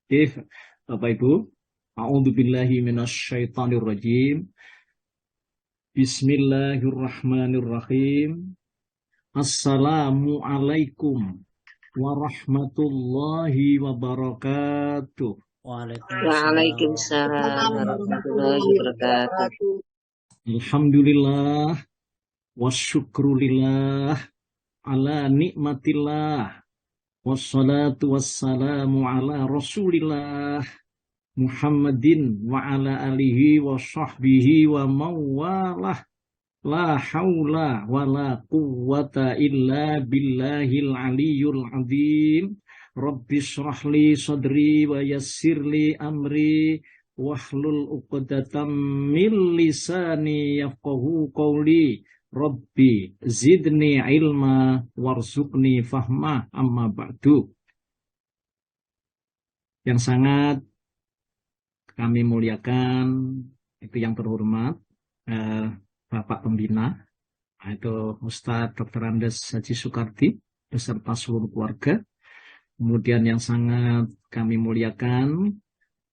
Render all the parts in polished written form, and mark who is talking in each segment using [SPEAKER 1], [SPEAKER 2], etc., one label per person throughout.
[SPEAKER 1] Oke, Bapak Ibu, a'udzubillahi minasyaitonirrajim. Bismillahirrahmanirrahim. Assalamualaikum warahmatullahi wabarakatuh.
[SPEAKER 2] Waalaikumsalam warahmatullahi wabarakatuh.
[SPEAKER 1] Alhamdulillah wasyukrulillah ala nikmatillah wassalatu wassalamu ala rasulillah Muhammadin wa ala alihi wa sahbihi wa mawalah. La haula wa la quwwata illa billahil aliyyul azim. Rabbi shrah li sadri wa yassir li amri wahlul 'uqdatam min lisani yafqahu qawli. Rabbi zidni ilma warzuqni fahma, amma ba'du. Yang sangat kami muliakan, itu yang terhormat Bapak Pembina, itu Ustadz Dr. Andes Haji Soekardi beserta seluruh keluarga. Kemudian yang sangat kami muliakan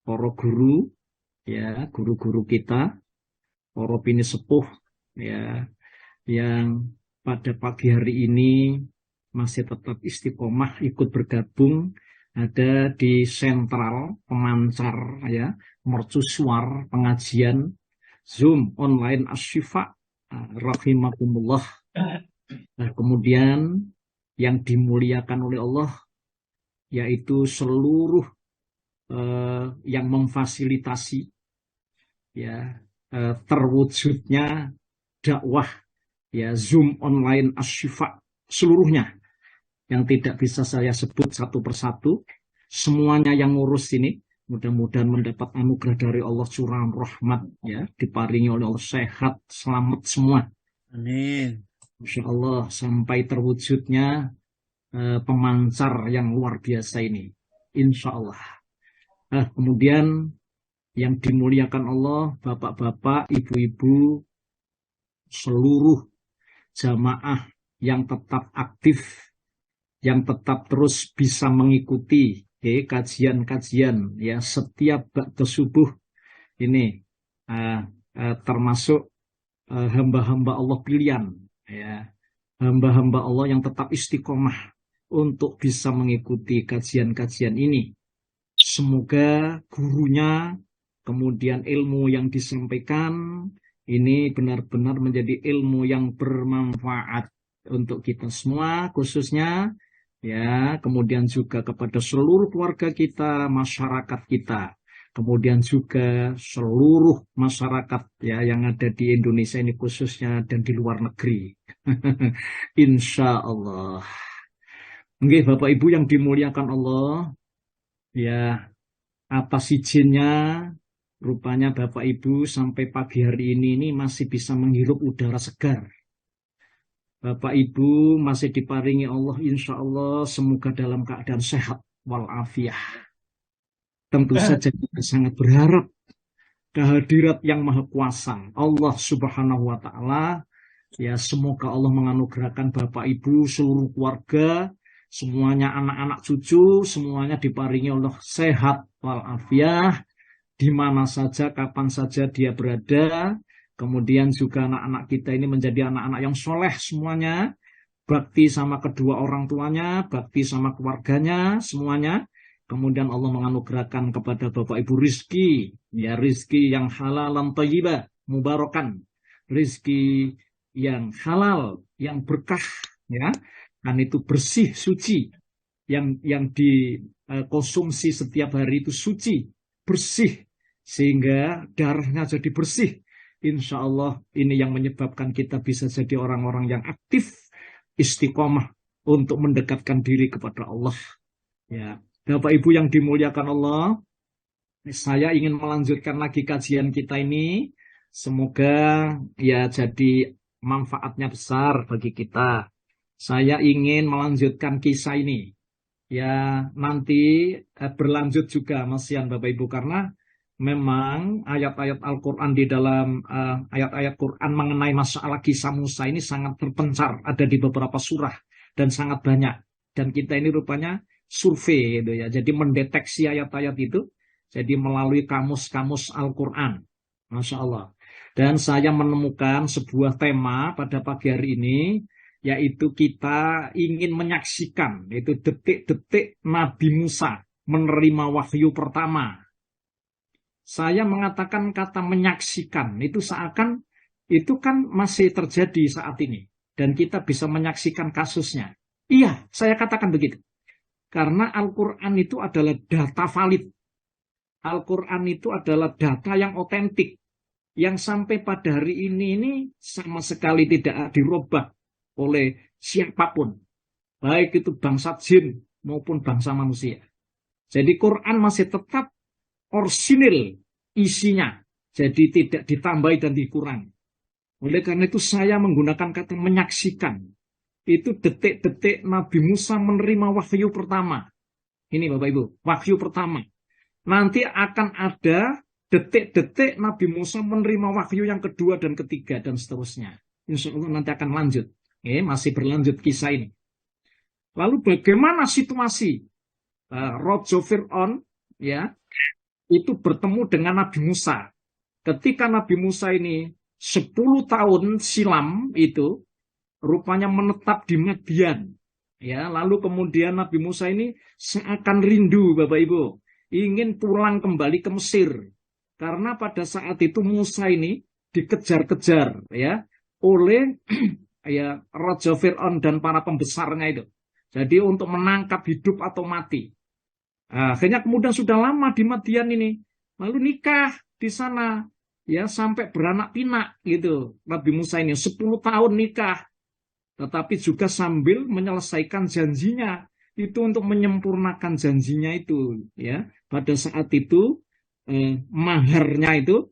[SPEAKER 1] para guru, ya, guru-guru kita, para bini sepuh, ya, yang pada pagi hari ini masih tetap istiqomah ikut bergabung ada di sentral pemancar, ya, mercusuar pengajian Zoom online Asy-Syifa, rahimakumullah. Nah, kemudian yang dimuliakan oleh Allah yaitu seluruh yang memfasilitasi, ya, terwujudnya dakwah, ya, Zoom online Asy-Syifa seluruhnya, yang tidak bisa saya sebut satu persatu. Semuanya yang ngurus ini mudah-mudahan mendapat anugerah dari Allah, curahan rahmat, ya, diparingi oleh Allah sehat, selamat semua.
[SPEAKER 3] Amin.
[SPEAKER 1] Masya Allah, sampai terwujudnya pemancar yang luar biasa ini, insya Allah. Nah, kemudian yang dimuliakan Allah, bapak-bapak, ibu-ibu, seluruh jamaah yang tetap aktif, yang tetap terus bisa mengikuti kajian-kajian, ya, setiap ba'da subuh ini, termasuk hamba-hamba Allah pilihan, ya, hamba-hamba Allah yang tetap istiqomah untuk bisa mengikuti kajian-kajian ini. Semoga gurunya, kemudian ilmu yang disampaikan ini benar-benar menjadi ilmu yang bermanfaat untuk kita semua, khususnya, ya, kemudian juga kepada seluruh keluarga kita, masyarakat kita, kemudian juga seluruh masyarakat, ya, yang ada di Indonesia ini khususnya dan di luar negeri. Insya Allah. Oke, Bapak Ibu yang dimuliakan Allah, ya, atas izinnya rupanya Bapak Ibu sampai pagi hari ini masih bisa menghirup udara segar. Bapak Ibu masih diparingi Allah, insya Allah semoga dalam keadaan sehat walafiat. Tentu saja kita sangat berharap kehadirat yang maha kuasa Allah Subhanahu wa Ta'ala, ya, semoga Allah menganugerahkan Bapak Ibu, seluruh keluarga, semuanya, anak-anak cucu, semuanya diparingi Allah sehat walafiat di mana saja, kapan saja dia berada. Kemudian juga anak-anak kita ini menjadi anak-anak yang soleh semuanya, bakti sama kedua orang tuanya, bakti sama keluarganya semuanya. Kemudian Allah menganugerahkan kepada Bapak Ibu rizki, ya, rizki yang halalan thayyibah mubarakan, rizki yang halal, yang berkah, ya, kan itu bersih, suci, yang dikonsumsi setiap hari itu suci, bersih, sehingga darahnya jadi bersih. Insya Allah ini yang menyebabkan kita bisa jadi orang-orang yang aktif, istiqomah untuk mendekatkan diri kepada Allah. Ya, Bapak Ibu yang dimuliakan Allah, saya ingin melanjutkan lagi kajian kita ini. Semoga, ya, jadi manfaatnya besar bagi kita. Saya ingin melanjutkan kisah ini, ya, nanti berlanjut juga Masian Bapak Ibu, karena memang ayat-ayat Al-Quran di dalam ayat-ayat Quran mengenai masalah kisah Musa ini sangat terpencar, ada di beberapa surah dan sangat banyak. Dan kita ini rupanya survei gitu ya. Jadi mendeteksi ayat-ayat itu. Jadi melalui kamus-kamus Al-Quran. Masya Allah. Dan saya menemukan sebuah tema pada pagi hari ini, yaitu kita ingin menyaksikan, yaitu detik-detik Nabi Musa menerima wahyu pertama. Saya mengatakan kata menyaksikan, itu seakan itu kan masih terjadi saat ini. Dan kita bisa menyaksikan kasusnya. Iya, saya katakan begitu. Karena Al-Quran itu adalah data valid. Al-Quran itu adalah data yang otentik. Yang sampai pada hari ini sama sekali tidak dirubah oleh siapapun. Baik itu bangsa jin maupun bangsa manusia. Jadi Quran masih tetap orisinil isinya. Jadi tidak ditambahi dan dikurangi. Oleh karena itu saya menggunakan kata menyaksikan. Itu detik-detik Nabi Musa menerima wahyu pertama. Ini Bapak Ibu, wahyu pertama. Nanti akan ada detik-detik Nabi Musa menerima wahyu yang kedua dan ketiga dan seterusnya. Insya Allah nanti akan lanjut. Masih berlanjut kisah ini. Lalu bagaimana situasi Raja Fir'aun ya, itu bertemu dengan Nabi Musa. Ketika Nabi Musa ini 10 tahun silam itu rupanya menetap di Madian. Ya, lalu kemudian Nabi Musa ini seakan rindu Bapak Ibu, ingin pulang kembali ke Mesir. Karena pada saat itu Musa ini dikejar-kejar ya oleh ya Raja Fir'aun dan para pembesarnya itu. Jadi untuk menangkap hidup atau mati. Akhirnya kemudian sudah lama di Madian ini. Lalu nikah di sana. Ya sampai beranak pinak gitu. Nabi Musa ini 10 tahun nikah. Tetapi juga sambil menyelesaikan janjinya. Itu untuk menyempurnakan janjinya itu. Ya pada saat itu maharnya itu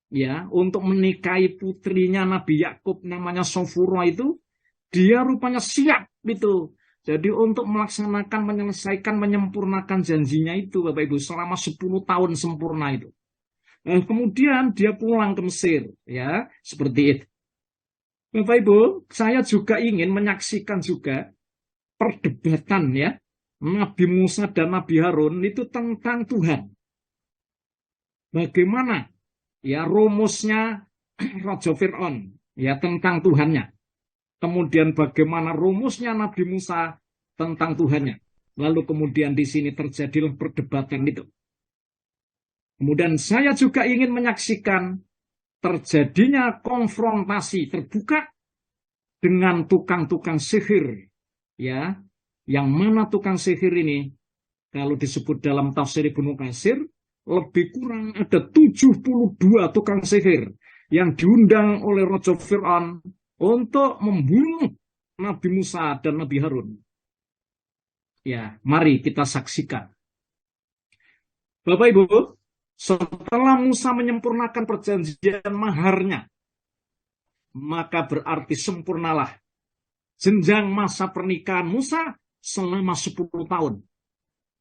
[SPEAKER 1] ya untuk menikahi putrinya Nabi Yakub namanya Sofura itu dia rupanya siap itu. Jadi untuk melaksanakan, menyelesaikan, menyempurnakan janjinya itu Bapak Ibu selama 10 tahun sempurna itu. Kemudian dia pulang ke Mesir ya, seperti itu. Bapak Ibu, saya juga ingin menyaksikan juga perdebatan ya Nabi Musa dan Nabi Harun itu tentang Tuhan. Bagaimana ya rumusnya Raja Fir'aun ya tentang Tuhannya. Kemudian bagaimana rumusnya Nabi Musa tentang Tuhannya. Lalu kemudian di sini terjadilah perdebatan itu. Kemudian saya juga ingin menyaksikan terjadinya konfrontasi terbuka dengan tukang-tukang sihir. Ya, yang mana tukang sihir ini kalau disebut dalam tafsir Ibnu Katsir lebih kurang ada 72 tukang sihir yang diundang oleh Raja Fir'aun untuk membunuh Nabi Musa dan Nabi Harun. Ya, mari kita saksikan. Bapak Ibu, setelah Musa menyempurnakan perjanjian maharnya, maka berarti sempurnalah jenjang masa pernikahan Musa selama 10 tahun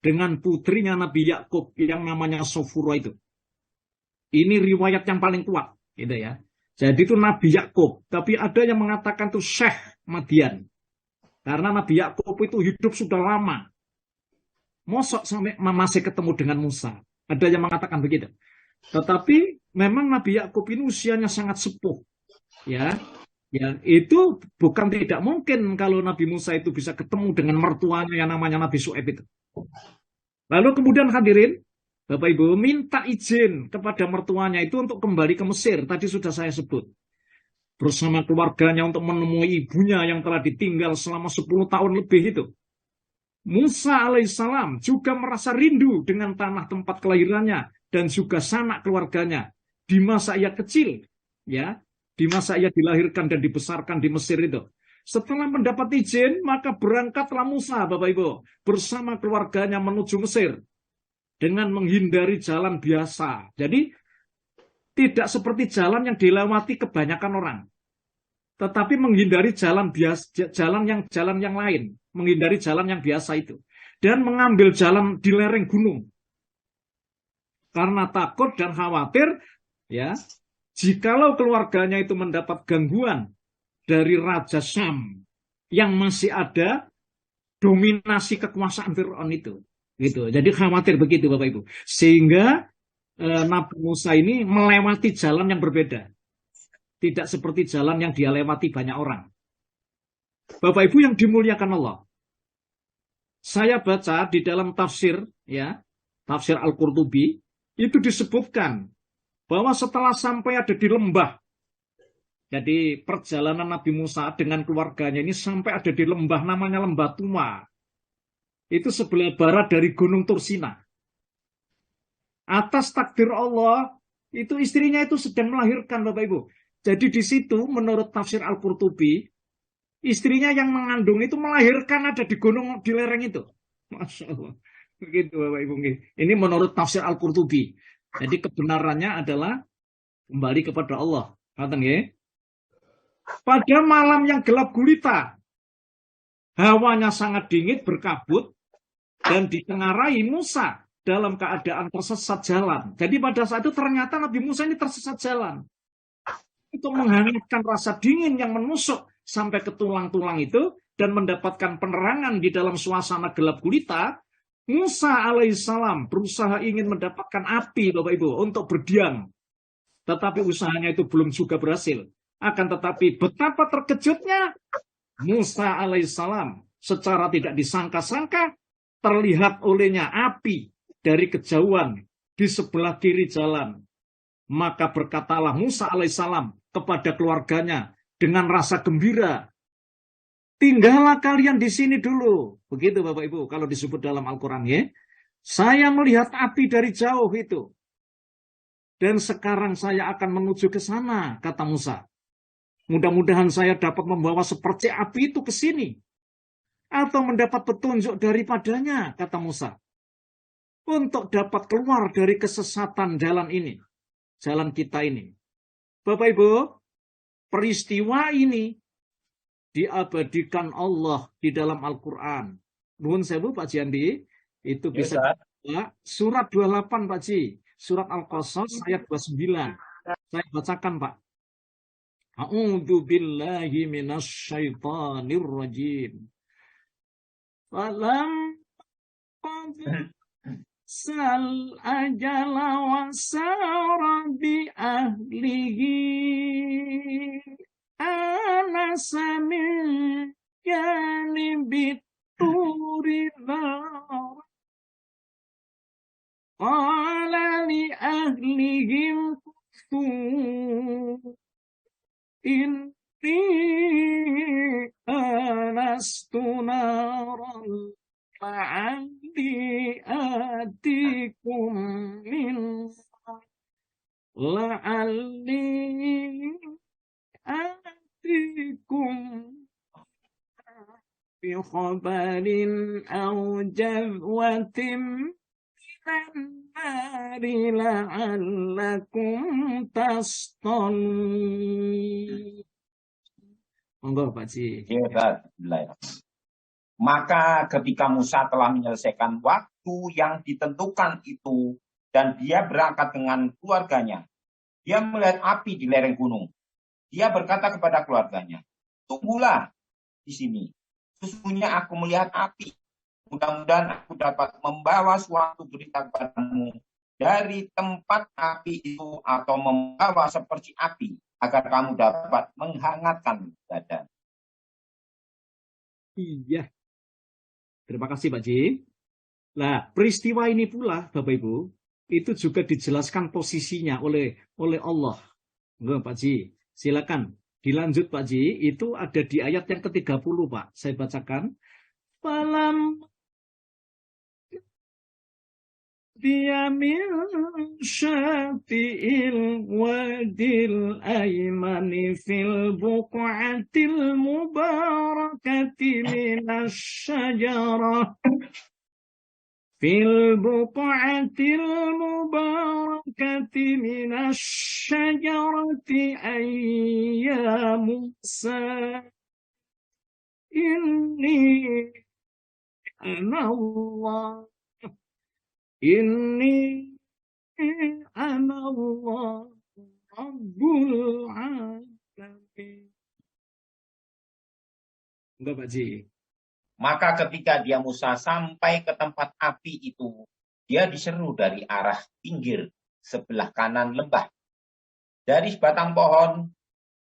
[SPEAKER 1] dengan putrinya Nabi Yakub yang namanya Sofura itu. Ini riwayat yang paling kuat, gitu ya. Jadi itu Nabi Yakub, tapi ada yang mengatakan itu Syekh Madian. Karena Nabi Yakub itu hidup sudah lama. Mosok sampai masih ketemu dengan Musa. Ada yang mengatakan begitu. Tetapi memang Nabi Yakub ini usianya sangat sepuh. Ya, itu bukan tidak mungkin kalau Nabi Musa itu bisa ketemu dengan mertuanya yang namanya Nabi Syuaib itu. Lalu kemudian hadirin, Bapak Ibu minta izin kepada mertuanya itu untuk kembali ke Mesir. Tadi sudah saya sebut. Bersama keluarganya untuk menemui ibunya yang telah ditinggal selama 10 tahun lebih itu. Musa alaihissalam juga merasa rindu dengan tanah tempat kelahirannya dan juga sanak keluarganya di masa ia kecil, ya, di masa ia dilahirkan dan dibesarkan di Mesir itu. Setelah mendapat izin, maka berangkatlah Musa, Bapak Ibu, bersama keluarganya menuju Mesir dengan menghindari jalan biasa. Jadi tidak seperti jalan yang dilewati kebanyakan orang, tetapi menghindari jalan biasa, jalan yang lain, menghindari jalan yang biasa itu, dan mengambil jalan di lereng gunung karena takut dan khawatir, ya, jikalau keluarganya itu mendapat gangguan dari Raja Syam yang masih ada dominasi kekuasaan Fir'aun itu. Gitu. Jadi khawatir begitu Bapak Ibu. Sehingga Nabi Musa ini melewati jalan yang berbeda. Tidak seperti jalan yang dia lewati banyak orang. Bapak Ibu yang dimuliakan Allah. Saya baca di dalam tafsir, ya, tafsir Al-Qurtubi, itu disebutkan bahwa setelah sampai ada di lembah, jadi perjalanan Nabi Musa dengan keluarganya ini sampai ada di lembah, namanya Lembah Tua. Itu sebelah barat dari Gunung Tursina. Atas takdir Allah, itu istrinya itu sedang melahirkan Bapak Ibu. Jadi di situ menurut tafsir Al-Qurtubi, istrinya yang mengandung itu melahirkan ada di gunung di lereng itu. Masya Allah. Begitu Bapak Ibu. Ini menurut tafsir Al-Qurtubi. Jadi kebenarannya adalah kembali kepada Allah. Kata nggih. Pada malam yang gelap gulita, hawanya sangat dingin berkabut dan ditengarai Musa dalam keadaan tersesat jalan. Jadi pada saat itu ternyata Nabi Musa ini tersesat jalan. Untuk menghangatkan rasa dingin yang menusuk sampai ke tulang-tulang itu dan mendapatkan penerangan di dalam suasana gelap gulita, Musa alaihissalam berusaha ingin mendapatkan api Bapak Ibu untuk berdiam. Tetapi usahanya itu belum juga berhasil. Akan tetapi betapa terkejutnya Musa alaihissalam secara tidak disangka-sangka terlihat olehnya api dari kejauhan di sebelah kiri jalan. Maka berkatalah Musa alaihissalam kepada keluarganya dengan rasa gembira, tinggallah kalian di sini dulu. Begitu Bapak Ibu kalau disebut dalam Al-Quran ya. Saya melihat api dari jauh itu. Dan sekarang saya akan menuju ke sana, kata Musa. Mudah-mudahan saya dapat membawa seperti api itu ke sini. Atau mendapat petunjuk daripadanya, kata Musa. Untuk dapat keluar dari kesesatan jalan ini. Jalan kita ini. Bapak Ibu, peristiwa ini diabadikan Allah di dalam Al-Quran. Nuhun sewu Pak Jandi, itu bisa surat 28 Pak Ji, surat Al-Qasas ayat 29. Saya bacakan Pak. A'udzu billahi minasyaitonir rajim. Falam sal ajala wa sara bi ahlihi anasa min janibit turi nar qala li ahlihim kufu inni anastu naran la'alli atikum min la'alli atikum bi khabarin aw jazwatin minan nari la'allakum tastalun. Monggo Pak Ji.
[SPEAKER 3] Maka ketika Musa telah menyelesaikan waktu yang ditentukan itu dan dia berangkat dengan keluarganya, dia melihat api di lereng gunung. Dia berkata kepada keluarganya, tunggulah di sini. Sesungguhnya aku melihat api. Mudah-mudahan aku dapat membawa suatu berita kepadamu dari tempat api itu atau membawa seperti api agar kamu dapat menghangatkan dada.
[SPEAKER 1] Iya. Terima kasih Pak Ji. Nah, peristiwa ini pula Bapak Ibu, itu juga dijelaskan posisinya oleh Allah. Enggak Pak Ji, silakan dilanjut Pak Ji, itu ada di ayat yang ke-30 Pak. Saya bacakan. Falam dia min syati'il wadil aymani fil buq'atil mubarakati minas syajarah fil buq'atil mubarakati minas syajarati ayya Musa inni ana Allah Inni ana Allah Rabbul Alamin. Enggak Pak Ji.
[SPEAKER 3] Maka ketika dia Musa sampai ke tempat api itu, dia diseru dari arah pinggir sebelah kanan lembah. Dari sebatang pohon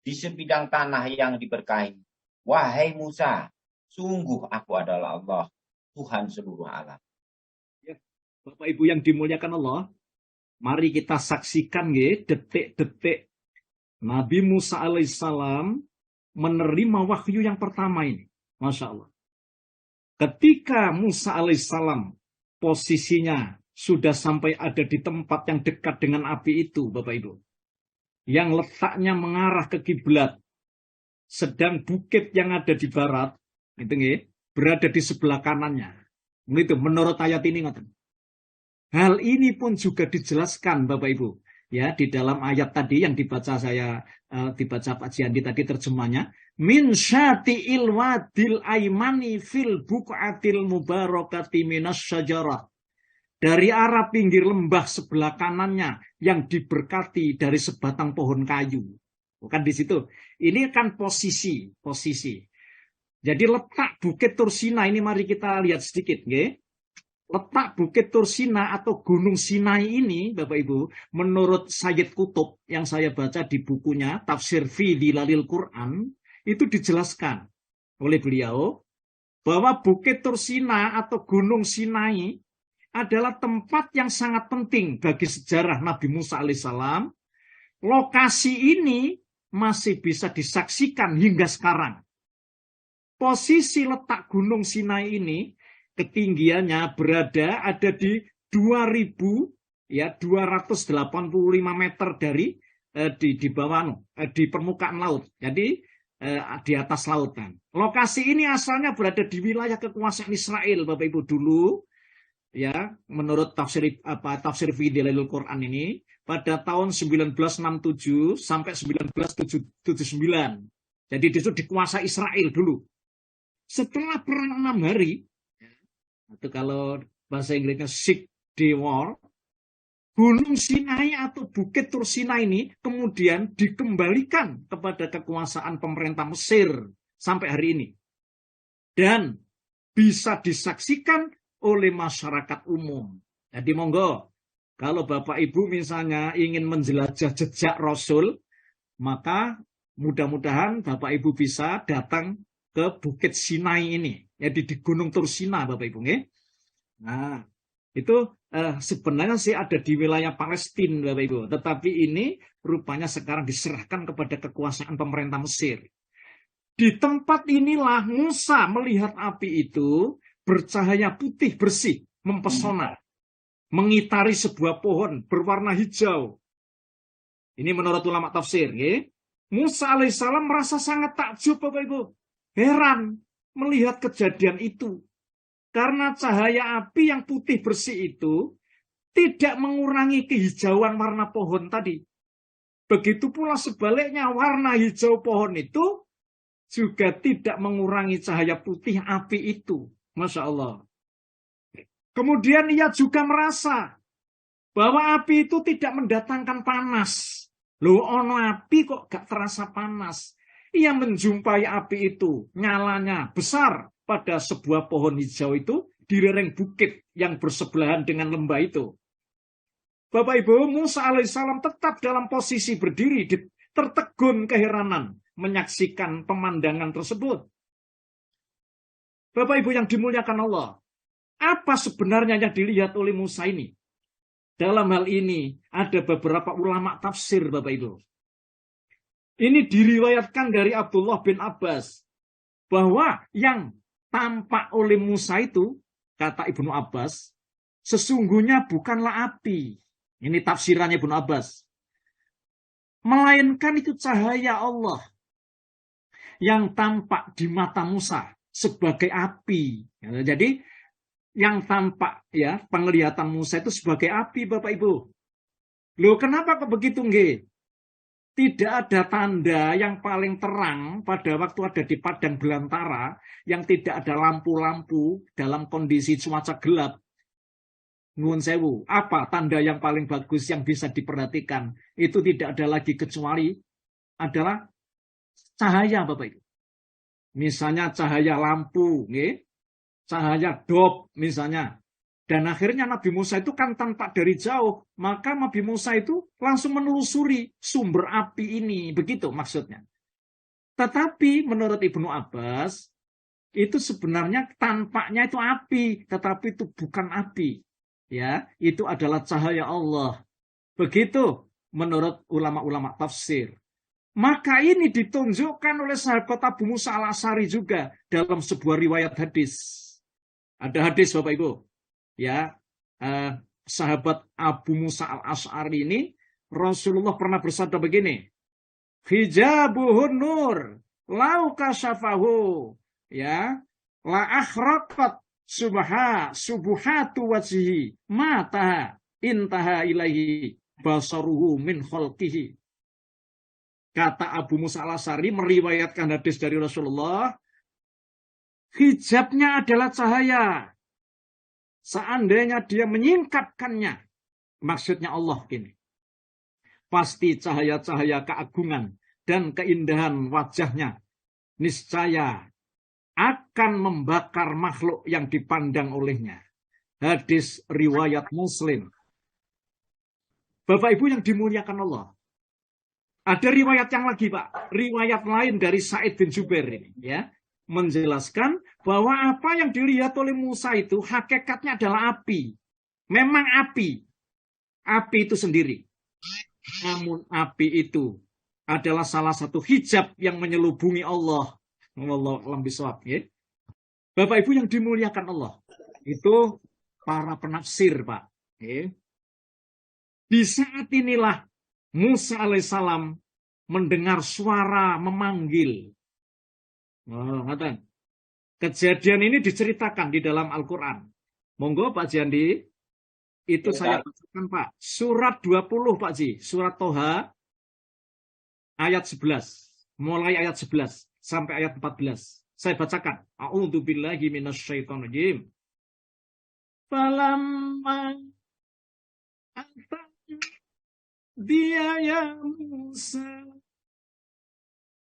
[SPEAKER 3] di sebidang tanah yang diberkahi. Wahai Musa, sungguh aku adalah Allah, Tuhan seluruh alam.
[SPEAKER 1] Ya, Bapak Ibu yang dimuliakan Allah, mari kita saksikan detik-detik Nabi Musa alaihissalam menerima wahyu yang pertama ini. Masya Allah. Ketika Musa alaihissalam posisinya sudah sampai ada di tempat yang dekat dengan api itu, Bapak Ibu, yang letaknya mengarah ke kiblat, sedang bukit yang ada di barat, berada di sebelah kanannya. Itu menurut ayat ini. Hal ini pun juga dijelaskan, Bapak Ibu, ya, di dalam ayat tadi yang dibaca dibaca Pak Jiandi tadi terjemahnya, min syati'il wadil aimani fil buqatil mubarakati minas syajarah. Dari arah pinggir lembah sebelah kanannya yang diberkati dari sebatang pohon kayu. Bukan di situ. Ini kan posisi. Jadi letak Bukit Tursina ini mari kita lihat sedikit, nggih. Letak Bukit Tursina atau Gunung Sinai ini, Bapak Ibu, menurut Sayyid Qutb yang saya baca di bukunya Tafsir fi Dhilalil Quran, itu dijelaskan oleh beliau bahwa Bukit Tursina atau Gunung Sinai adalah tempat yang sangat penting bagi sejarah Nabi Musa alaihissalam. Lokasi ini masih bisa disaksikan hingga sekarang. Posisi letak Gunung Sinai ini ketinggiannya ada di 2.285 meter dari di bawah di permukaan laut. Jadi di atas lautan. Lokasi ini asalnya berada di wilayah kekuasaan Israel, Bapak Ibu dulu. Ya, menurut tafsir fi Dhilalil Quran ini pada tahun 1967 sampai 1979. Jadi itu dikuasai Israel dulu. Setelah perang 6 hari, atau kalau bahasa Inggrisnya 6-day war, Gunung Sinai atau Bukit Tursina ini kemudian dikembalikan kepada kekuasaan pemerintah Mesir sampai hari ini. Dan bisa disaksikan oleh masyarakat umum. Jadi monggo, kalau Bapak Ibu misalnya ingin menjelajah jejak Rasul, maka mudah-mudahan Bapak Ibu bisa datang ke Bukit Sinai ini. Jadi di Gunung Tursina, Bapak Ibu. Nah, itu sebenarnya sih ada di wilayah Palestina, Bapak Ibu. Tetapi ini rupanya sekarang diserahkan kepada kekuasaan pemerintah Mesir. Di tempat inilah Musa melihat api itu bercahaya putih bersih, mempesona, mengitari sebuah pohon berwarna hijau. Ini menurut ulama tafsir. Ya. Musa alaihissalam merasa sangat takjub, Bapak Ibu. Heran melihat kejadian itu. Karena cahaya api yang putih bersih itu tidak mengurangi kehijauan warna pohon tadi. Begitu pula sebaliknya warna hijau pohon itu juga tidak mengurangi cahaya putih api itu. Masya Allah. Kemudian ia juga merasa bahwa api itu tidak mendatangkan panas. Loh, ono api kok gak terasa panas. Ia menjumpai api itu, nyalanya besar pada sebuah pohon hijau itu di lereng bukit yang bersebelahan dengan lembah itu. Bapak Ibu, Musa alaihissalam tetap dalam posisi berdiri, tertegun keheranan menyaksikan pemandangan tersebut. Bapak Ibu yang dimuliakan Allah, apa sebenarnya yang dilihat oleh Musa ini? Dalam hal ini ada beberapa ulama tafsir, Bapak Ibu. Ini diriwayatkan dari Abdullah bin Abbas bahwa yang tampak oleh Musa itu, kata Ibnu Abbas, sesungguhnya bukanlah api. Ini tafsirannya Ibnu Abbas. Melainkan itu cahaya Allah yang tampak di mata Musa sebagai api. Jadi yang tampak ya penglihatan Musa itu sebagai api, Bapak Ibu. Loh, kenapa kok begitu nggih? Tidak ada tanda yang paling terang pada waktu ada di padang belantara yang tidak ada lampu-lampu dalam kondisi cuaca gelap. Nuwun sewu, apa tanda yang paling bagus yang bisa diperhatikan? Itu tidak ada lagi kecuali adalah cahaya, Bapak Ibu. Misalnya cahaya lampu, nggih. cahaya dop misalnya. Dan akhirnya Nabi Musa itu kan tampak dari jauh, maka Nabi Musa itu langsung menelusuri sumber api ini, begitu maksudnya. Tetapi menurut Ibnu Abbas, itu sebenarnya tampaknya itu api, tetapi itu bukan api. Ya, itu adalah cahaya Allah. Begitu menurut ulama-ulama tafsir. Maka ini ditunjukkan oleh sahabat Abu Musa al-Asy'ari juga dalam sebuah riwayat hadis. Ada hadis Bapak Ibu. Ya, sahabat Abu Musa al-Asy'ari ini Rasulullah pernah bersabda begini, hijabuhun nur lau kasyafahu ya la akhraqat subuhatu wajhi mata intaha ilaihi basaruhu min khalqihi. Kata Abu Musa al-Asy'ari meriwayatkan hadis dari Rasulullah, hijabnya adalah cahaya. Seandainya dia menyingkapkannya, maksudnya Allah ini, pasti cahaya-cahaya keagungan dan keindahan wajahnya niscaya akan membakar makhluk yang dipandang olehnya. Hadis riwayat Muslim. Bapak Ibu yang dimuliakan Allah. Ada riwayat yang lagi, Pak. Riwayat lain dari Sa'id bin Jubair ini, ya, menjelaskan bahwa apa yang dilihat oleh Musa itu hakikatnya adalah api. Memang api. Api itu sendiri. Namun api itu adalah salah satu hijab yang menyelubungi Allah. Wallahu a'lam bishawab, ya. Bapak Ibu yang dimuliakan Allah. Itu para penafsir, Pak. Ya. Di saat inilah Musa alaihissalam mendengar suara memanggil. Kejadian ini diceritakan di dalam Al-Quran. Monggo Pak Jandi, itu saya bacakan Pak. Surat 20 Pak Ji, surat Toha ayat 11. Mulai ayat 11 sampai ayat 14. Saya bacakan. A'udzubillahi minasyaitonirrajim. Falamma dia ya Musa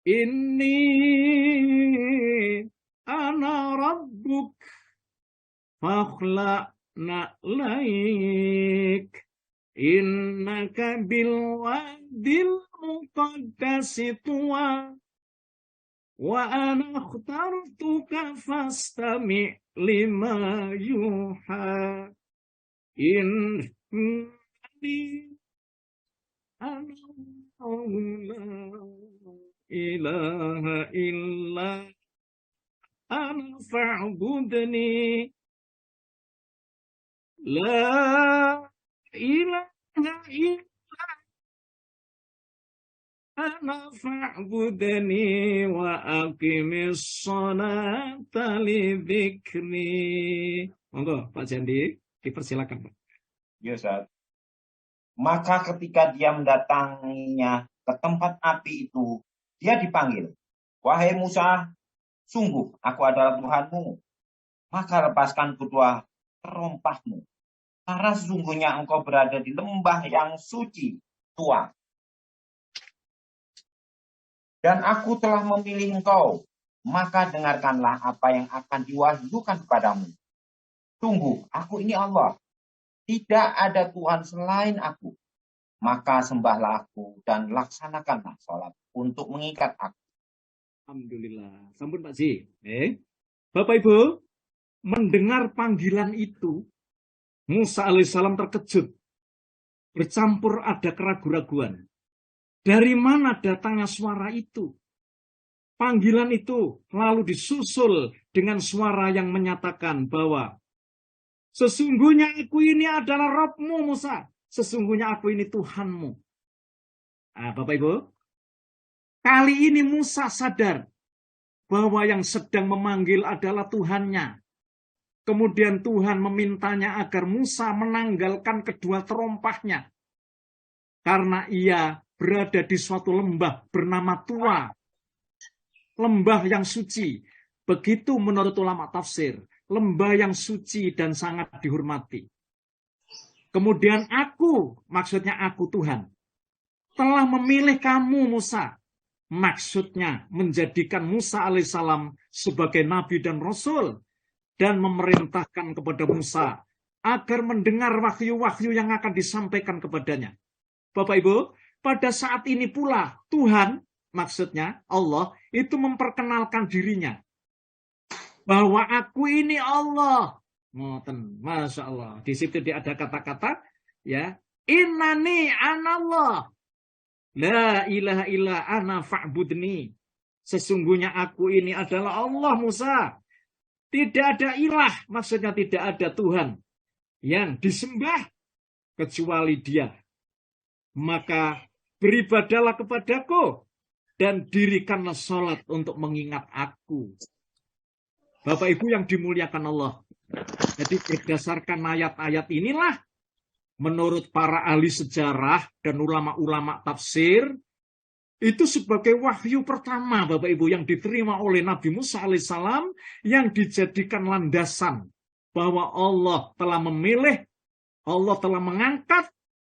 [SPEAKER 1] ini ana rabbuk fakhla'na laik innaka bil wadil muqaddasi tuwa wa ana akhtartuka fastami' lima yuha inni ilaha illa ana fa'budni la ilaha illa ana fa'budni wa aqimis sholata li dzikri. Monggo Pak Jandi, dipersilakan Pak.
[SPEAKER 3] Ya Ustaz. Maka ketika dia mendatanginya ke tempat api itu, dia dipanggil. Wahai Musa, sungguh aku adalah Tuhanmu. Maka lepaskan kedua terompahmu. Karena sesungguhnya engkau berada di lembah yang suci, tua. Dan aku telah memilih engkau. Maka dengarkanlah apa yang akan diwahyukan kepadamu. Sungguh, aku ini Allah. Tidak ada Tuhan selain aku. Maka sembahlah aku dan laksanakanlah sholat untuk mengikat aku.
[SPEAKER 1] Alhamdulillah. Sampun Pak Ji. Bapak Ibu, mendengar panggilan itu, Musa alaihissalam terkejut. Bercampur ada keraguan-raguan. Dari mana datangnya suara itu? Panggilan itu lalu disusul dengan suara yang menyatakan bahwa sesungguhnya aku ini adalah Rabbmu Musa. Sesungguhnya aku ini Tuhanmu. Nah, Bapak Ibu, kali ini Musa sadar bahwa yang sedang memanggil adalah Tuhannya. Kemudian Tuhan memintanya agar Musa menanggalkan kedua terompahnya. Karena ia berada di suatu lembah bernama Tua. Lembah yang suci. Begitu menurut ulama tafsir. Lembah yang suci dan sangat dihormati. Kemudian aku, maksudnya aku Tuhan, telah memilih kamu Musa. Maksudnya menjadikan Musa alaihissalam sebagai nabi dan rasul. dan memerintahkan kepada Musa agar mendengar wahyu-wahyu yang akan disampaikan kepadanya. Bapak Ibu, pada saat ini pula Tuhan, maksudnya Allah, itu memperkenalkan dirinya. Bahwa aku ini Allah. Masya Allah. Di situ dia ada kata-kata, ya, innani anallah. La ilaha illa ana fa'budni. Sesungguhnya aku ini adalah Allah, Musa. Tidak ada ilah, maksudnya tidak ada Tuhan yang disembah kecuali Dia. Maka beribadalah kepadaku dan dirikanlah sholat untuk mengingat aku. Bapak Ibu yang dimuliakan Allah. Jadi berdasarkan ayat-ayat inilah, menurut para ahli sejarah dan ulama-ulama tafsir, itu sebagai wahyu pertama, Bapak Ibu, yang diterima oleh Nabi Musa alaihissalam, yang dijadikan landasan bahwa Allah telah memilih, Allah telah mengangkat,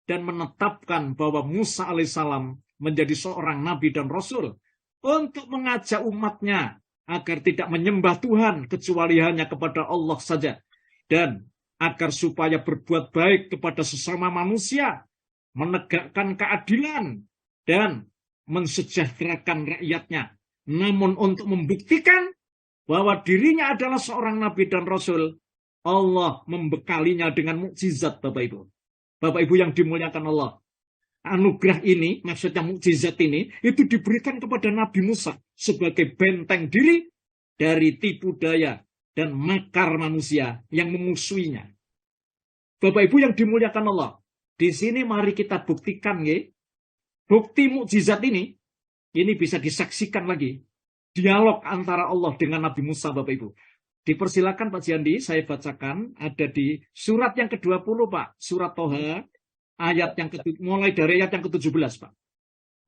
[SPEAKER 1] dan menetapkan bahwa Musa alaihissalam menjadi seorang Nabi dan Rasul untuk mengajak umatnya agar tidak menyembah Tuhan kecuali hanya kepada Allah saja, dan agar supaya berbuat baik kepada sesama manusia, menegakkan keadilan, dan mensejahterakan rakyatnya. Namun untuk membuktikan bahwa dirinya adalah seorang Nabi dan Rasul, Allah membekalinya dengan mukjizat, Bapak Ibu. Bapak Ibu yang dimuliakan Allah. Anugerah ini, maksudnya mukjizat ini, itu diberikan kepada Nabi Musa sebagai benteng diri dari tipu daya dan makar manusia yang memusuhinya. Bapak Ibu yang dimuliakan Allah, di sini mari kita buktikan, ya, bukti mukjizat ini bisa disaksikan lagi. Dialog antara Allah dengan Nabi Musa, Bapak Ibu. Dipersilakan Pak Jiandi, saya bacakan, ada di surat yang ke-20, Pak. Surat Toha, ayat yang mulai dari ayat yang ke-17, Pak.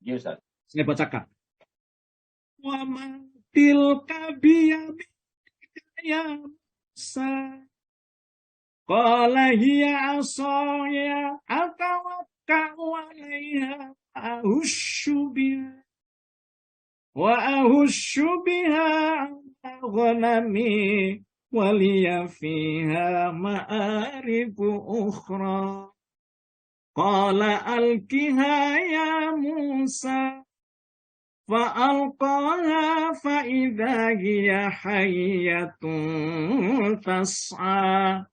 [SPEAKER 3] Ya, Ustaz.
[SPEAKER 1] Saya bacakan. Wa man tilka biyamika ya Musa. Qala hiya asaya atawakka'u 'alaiha ahushu biha wa ahushu biha ghanami waliya fiha ma'aribu ukhra. Qala alkiha ya Musa fa'alqaha fa'idha hiya hayyatun tas'a.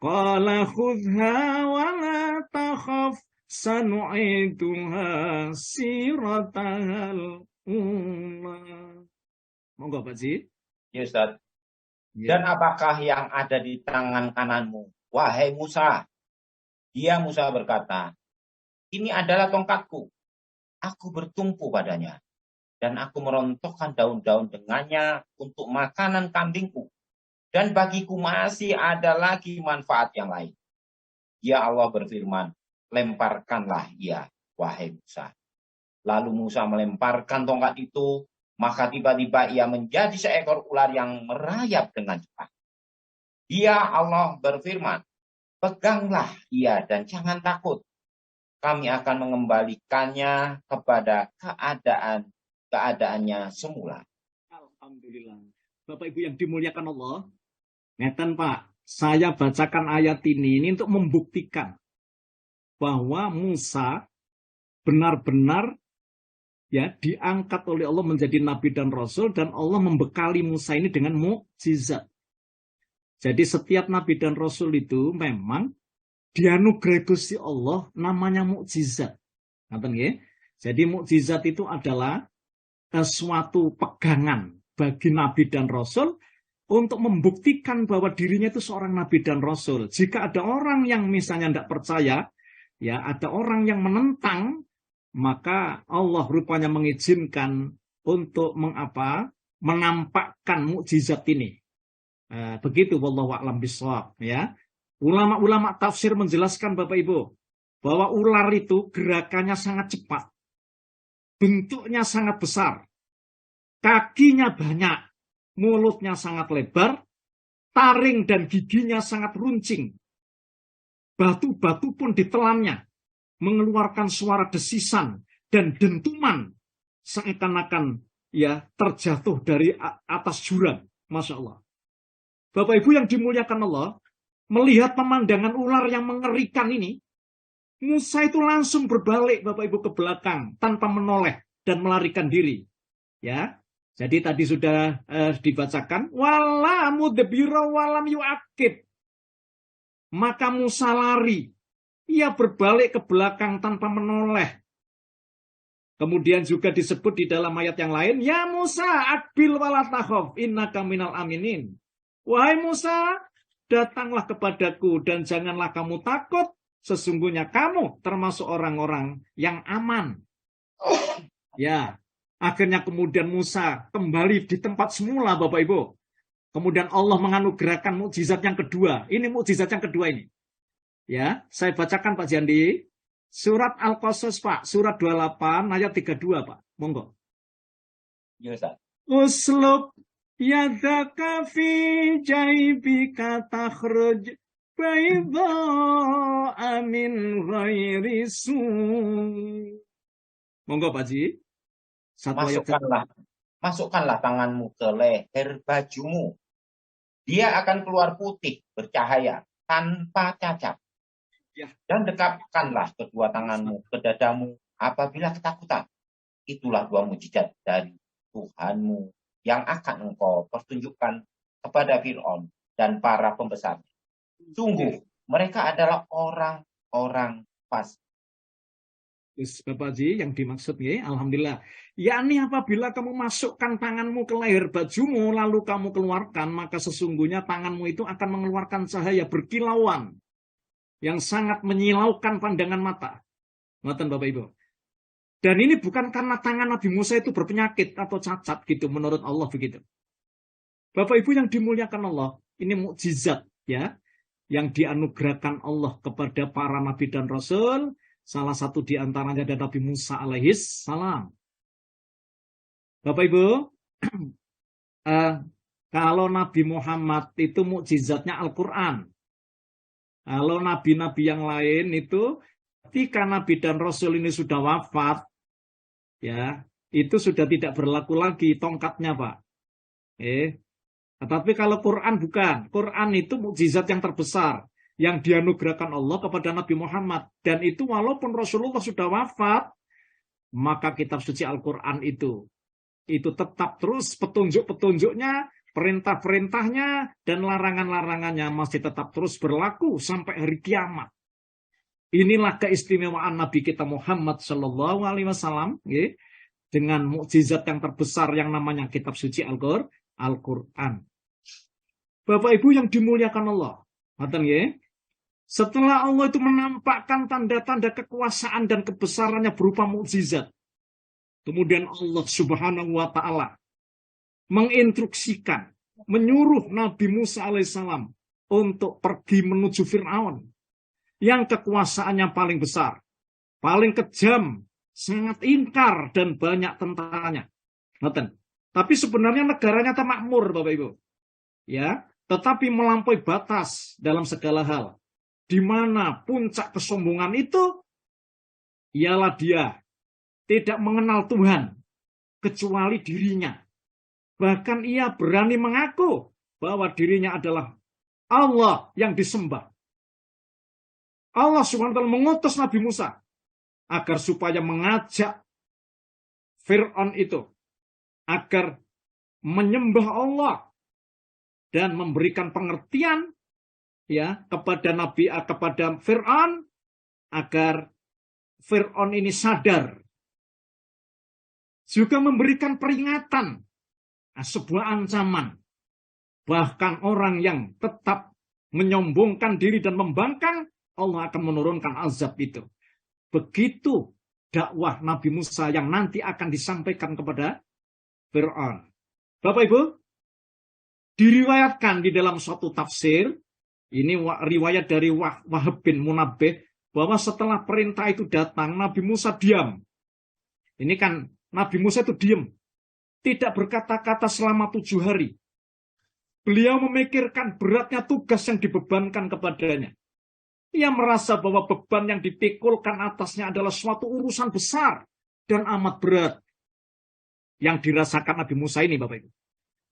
[SPEAKER 1] Qala khudha wa la takhaf sanu'iduha siratahal ula. Monggo Pak Ji.
[SPEAKER 3] Ya, Ustaz.
[SPEAKER 1] Ya.
[SPEAKER 3] Dan apakah yang ada di tangan kananmu, wahai Musa? Dia Musa berkata, ini adalah tongkatku. Aku bertumpu padanya. Dan aku merontokkan daun-daun dengannya untuk makanan kambingku. Dan bagiku masih ada lagi manfaat yang lain. Ya Allah berfirman, lemparkanlah ia, wahai Musa. Lalu Musa melemparkan tongkat itu, maka tiba-tiba ia menjadi seekor ular yang merayap dengan cepat. Dia Allah berfirman, peganglah ia dan jangan takut. Kami akan mengembalikannya kepada keadaannya semula.
[SPEAKER 1] Alhamdulillah. Bapak Ibu yang dimuliakan Allah, ngeten Pak, saya bacakan ayat ini untuk membuktikan bahwa Musa benar-benar ya diangkat oleh Allah menjadi nabi dan rasul, dan Allah membekali Musa ini dengan mukjizat. Jadi setiap nabi dan rasul itu memang dianugerahi Gusti Allah namanya mukjizat. Ngaten nggih? Jadi mukjizat itu adalah suatu pegangan bagi nabi dan rasul untuk membuktikan bahwa dirinya itu seorang nabi dan rasul. Jika ada orang yang misalnya tidak percaya, ya ada orang yang menentang, maka Allah rupanya mengizinkan untuk menampakkan mukjizat ini. Begitu wallahu a'lam bishawab, ya. Ulama-ulama tafsir menjelaskan Bapak Ibu bahwa ular itu gerakannya sangat cepat. Bentuknya sangat besar. Kakinya banyak. Mulutnya sangat lebar, taring dan giginya sangat runcing. Batu-batu pun ditelannya, mengeluarkan suara desisan dan dentuman, seakan-akan ya terjatuh dari atas jurang. Masya Allah. Bapak Ibu yang dimuliakan Allah, melihat pemandangan ular yang mengerikan ini, Musa itu langsung berbalik Bapak Ibu ke belakang tanpa menoleh dan melarikan diri. Ya, jadi tadi sudah dibacakan, wala mudbira walam yu'aqib. Maka Musa lari, ia berbalik ke belakang tanpa menoleh. Kemudian juga disebut di dalam ayat yang lain, ya Musa akbil wala takhaf innaka minal aminin. Wahai Musa, datanglah kepadaku dan janganlah kamu takut, sesungguhnya kamu termasuk orang-orang yang aman. Ya, akhirnya kemudian Musa kembali di tempat semula Bapak Ibu. Kemudian Allah menganugerahkan mukjizat yang kedua. Ini mukjizat yang kedua ini. Ya, saya bacakan Pak Jandi. Surat Al-Qasas Pak, surat 28 ayat 32 Pak. Monggo.
[SPEAKER 3] Ya, Ustaz.
[SPEAKER 1] Uslub yadaka fi jaibika takhruj bayda amin ghairi su. Monggo Pak Ji.
[SPEAKER 3] Masukkanlah tanganmu ke leher bajumu. Dia akan keluar putih, bercahaya, tanpa cacat.
[SPEAKER 1] Ya.
[SPEAKER 3] Dan dekapkanlah kedua tanganmu ke dadamu apabila ketakutan. Itulah dua mujizat dari Tuhanmu yang akan engkau pertunjukkan kepada Fir'aun dan para pembesar. Sungguh, mereka adalah orang-orang fasik.
[SPEAKER 1] Bapak Ji, yang dimaksud ya, alhamdulillah. Yakni apabila kamu masukkan tanganmu ke leher bajumu, lalu kamu keluarkan, maka sesungguhnya tanganmu itu akan mengeluarkan cahaya berkilauan yang sangat menyilaukan pandangan mata. Ngoten Bapak Ibu. Dan ini bukan karena tangan Nabi Musa itu berpenyakit atau cacat gitu, menurut Allah begitu. Bapak Ibu yang dimuliakan Allah, ini mukjizat ya, yang dianugerahkan Allah kepada para nabi dan rasul. Salah satu di antaranya adalah Nabi Musa alaihis salam. Bapak Ibu, kalau Nabi Muhammad itu mukjizatnya Al-Quran. Kalau nabi-nabi yang lain itu, ketika nabi dan rasul ini sudah wafat, ya itu sudah tidak berlaku lagi tongkatnya Pak. Tetapi kalau Quran bukan. Quran itu mukjizat yang terbesar yang dianugerahkan Allah kepada Nabi Muhammad. Dan itu walaupun Rasulullah sudah wafat, maka kitab suci Al-Quran itu tetap terus petunjuk-petunjuknya, perintah-perintahnya, dan larangan-larangannya masih tetap terus berlaku sampai hari kiamat. Inilah keistimewaan Nabi kita Muhammad Shallallahu Alaihi Wasallam dengan mukjizat yang terbesar yang namanya kitab suci Al-Quran. Bapak Ibu yang dimuliakan Allah, setelah Allah itu menampakkan tanda-tanda kekuasaan dan kebesarannya berupa mukjizat, kemudian Allah Subhanahu wa Ta'ala menginstruksikan, menyuruh Nabi Musa alaihissalam untuk pergi menuju Fir'aun yang kekuasaannya paling besar, paling kejam, sangat ingkar dan banyak tentaranya. Tapi sebenarnya negaranya tak makmur, Bapak Ibu. Ya, tetapi melampaui batas dalam segala hal. Di mana puncak kesombongan itu ialah dia tidak mengenal Tuhan kecuali dirinya. Bahkan ia berani mengaku bahwa dirinya adalah Allah yang disembah. Allah SWT mengutus Nabi Musa agar supaya mengajak Fir'aun itu agar menyembah Allah dan memberikan pengertian ya kepada Fir'aun agar Fir'aun ini sadar. Juga memberikan peringatan, sebuah ancaman. Bahkan orang yang tetap menyombongkan diri dan membangkang, Allah akan menurunkan azab itu. Begitu dakwah Nabi Musa yang nanti akan disampaikan kepada Fir'aun. Bapak Ibu, diriwayatkan di dalam suatu tafsir, ini riwayat dari Wahab bin Munabbih, bahwa setelah perintah itu datang, Nabi Musa diam. Ini kan Nabi Musa itu diam, tidak berkata-kata selama 7 hari. Beliau memikirkan beratnya tugas yang dibebankan kepadanya. Ia merasa bahwa beban yang dipikulkan atasnya adalah suatu urusan besar dan amat berat yang dirasakan Nabi Musa ini, Bapak Ibu.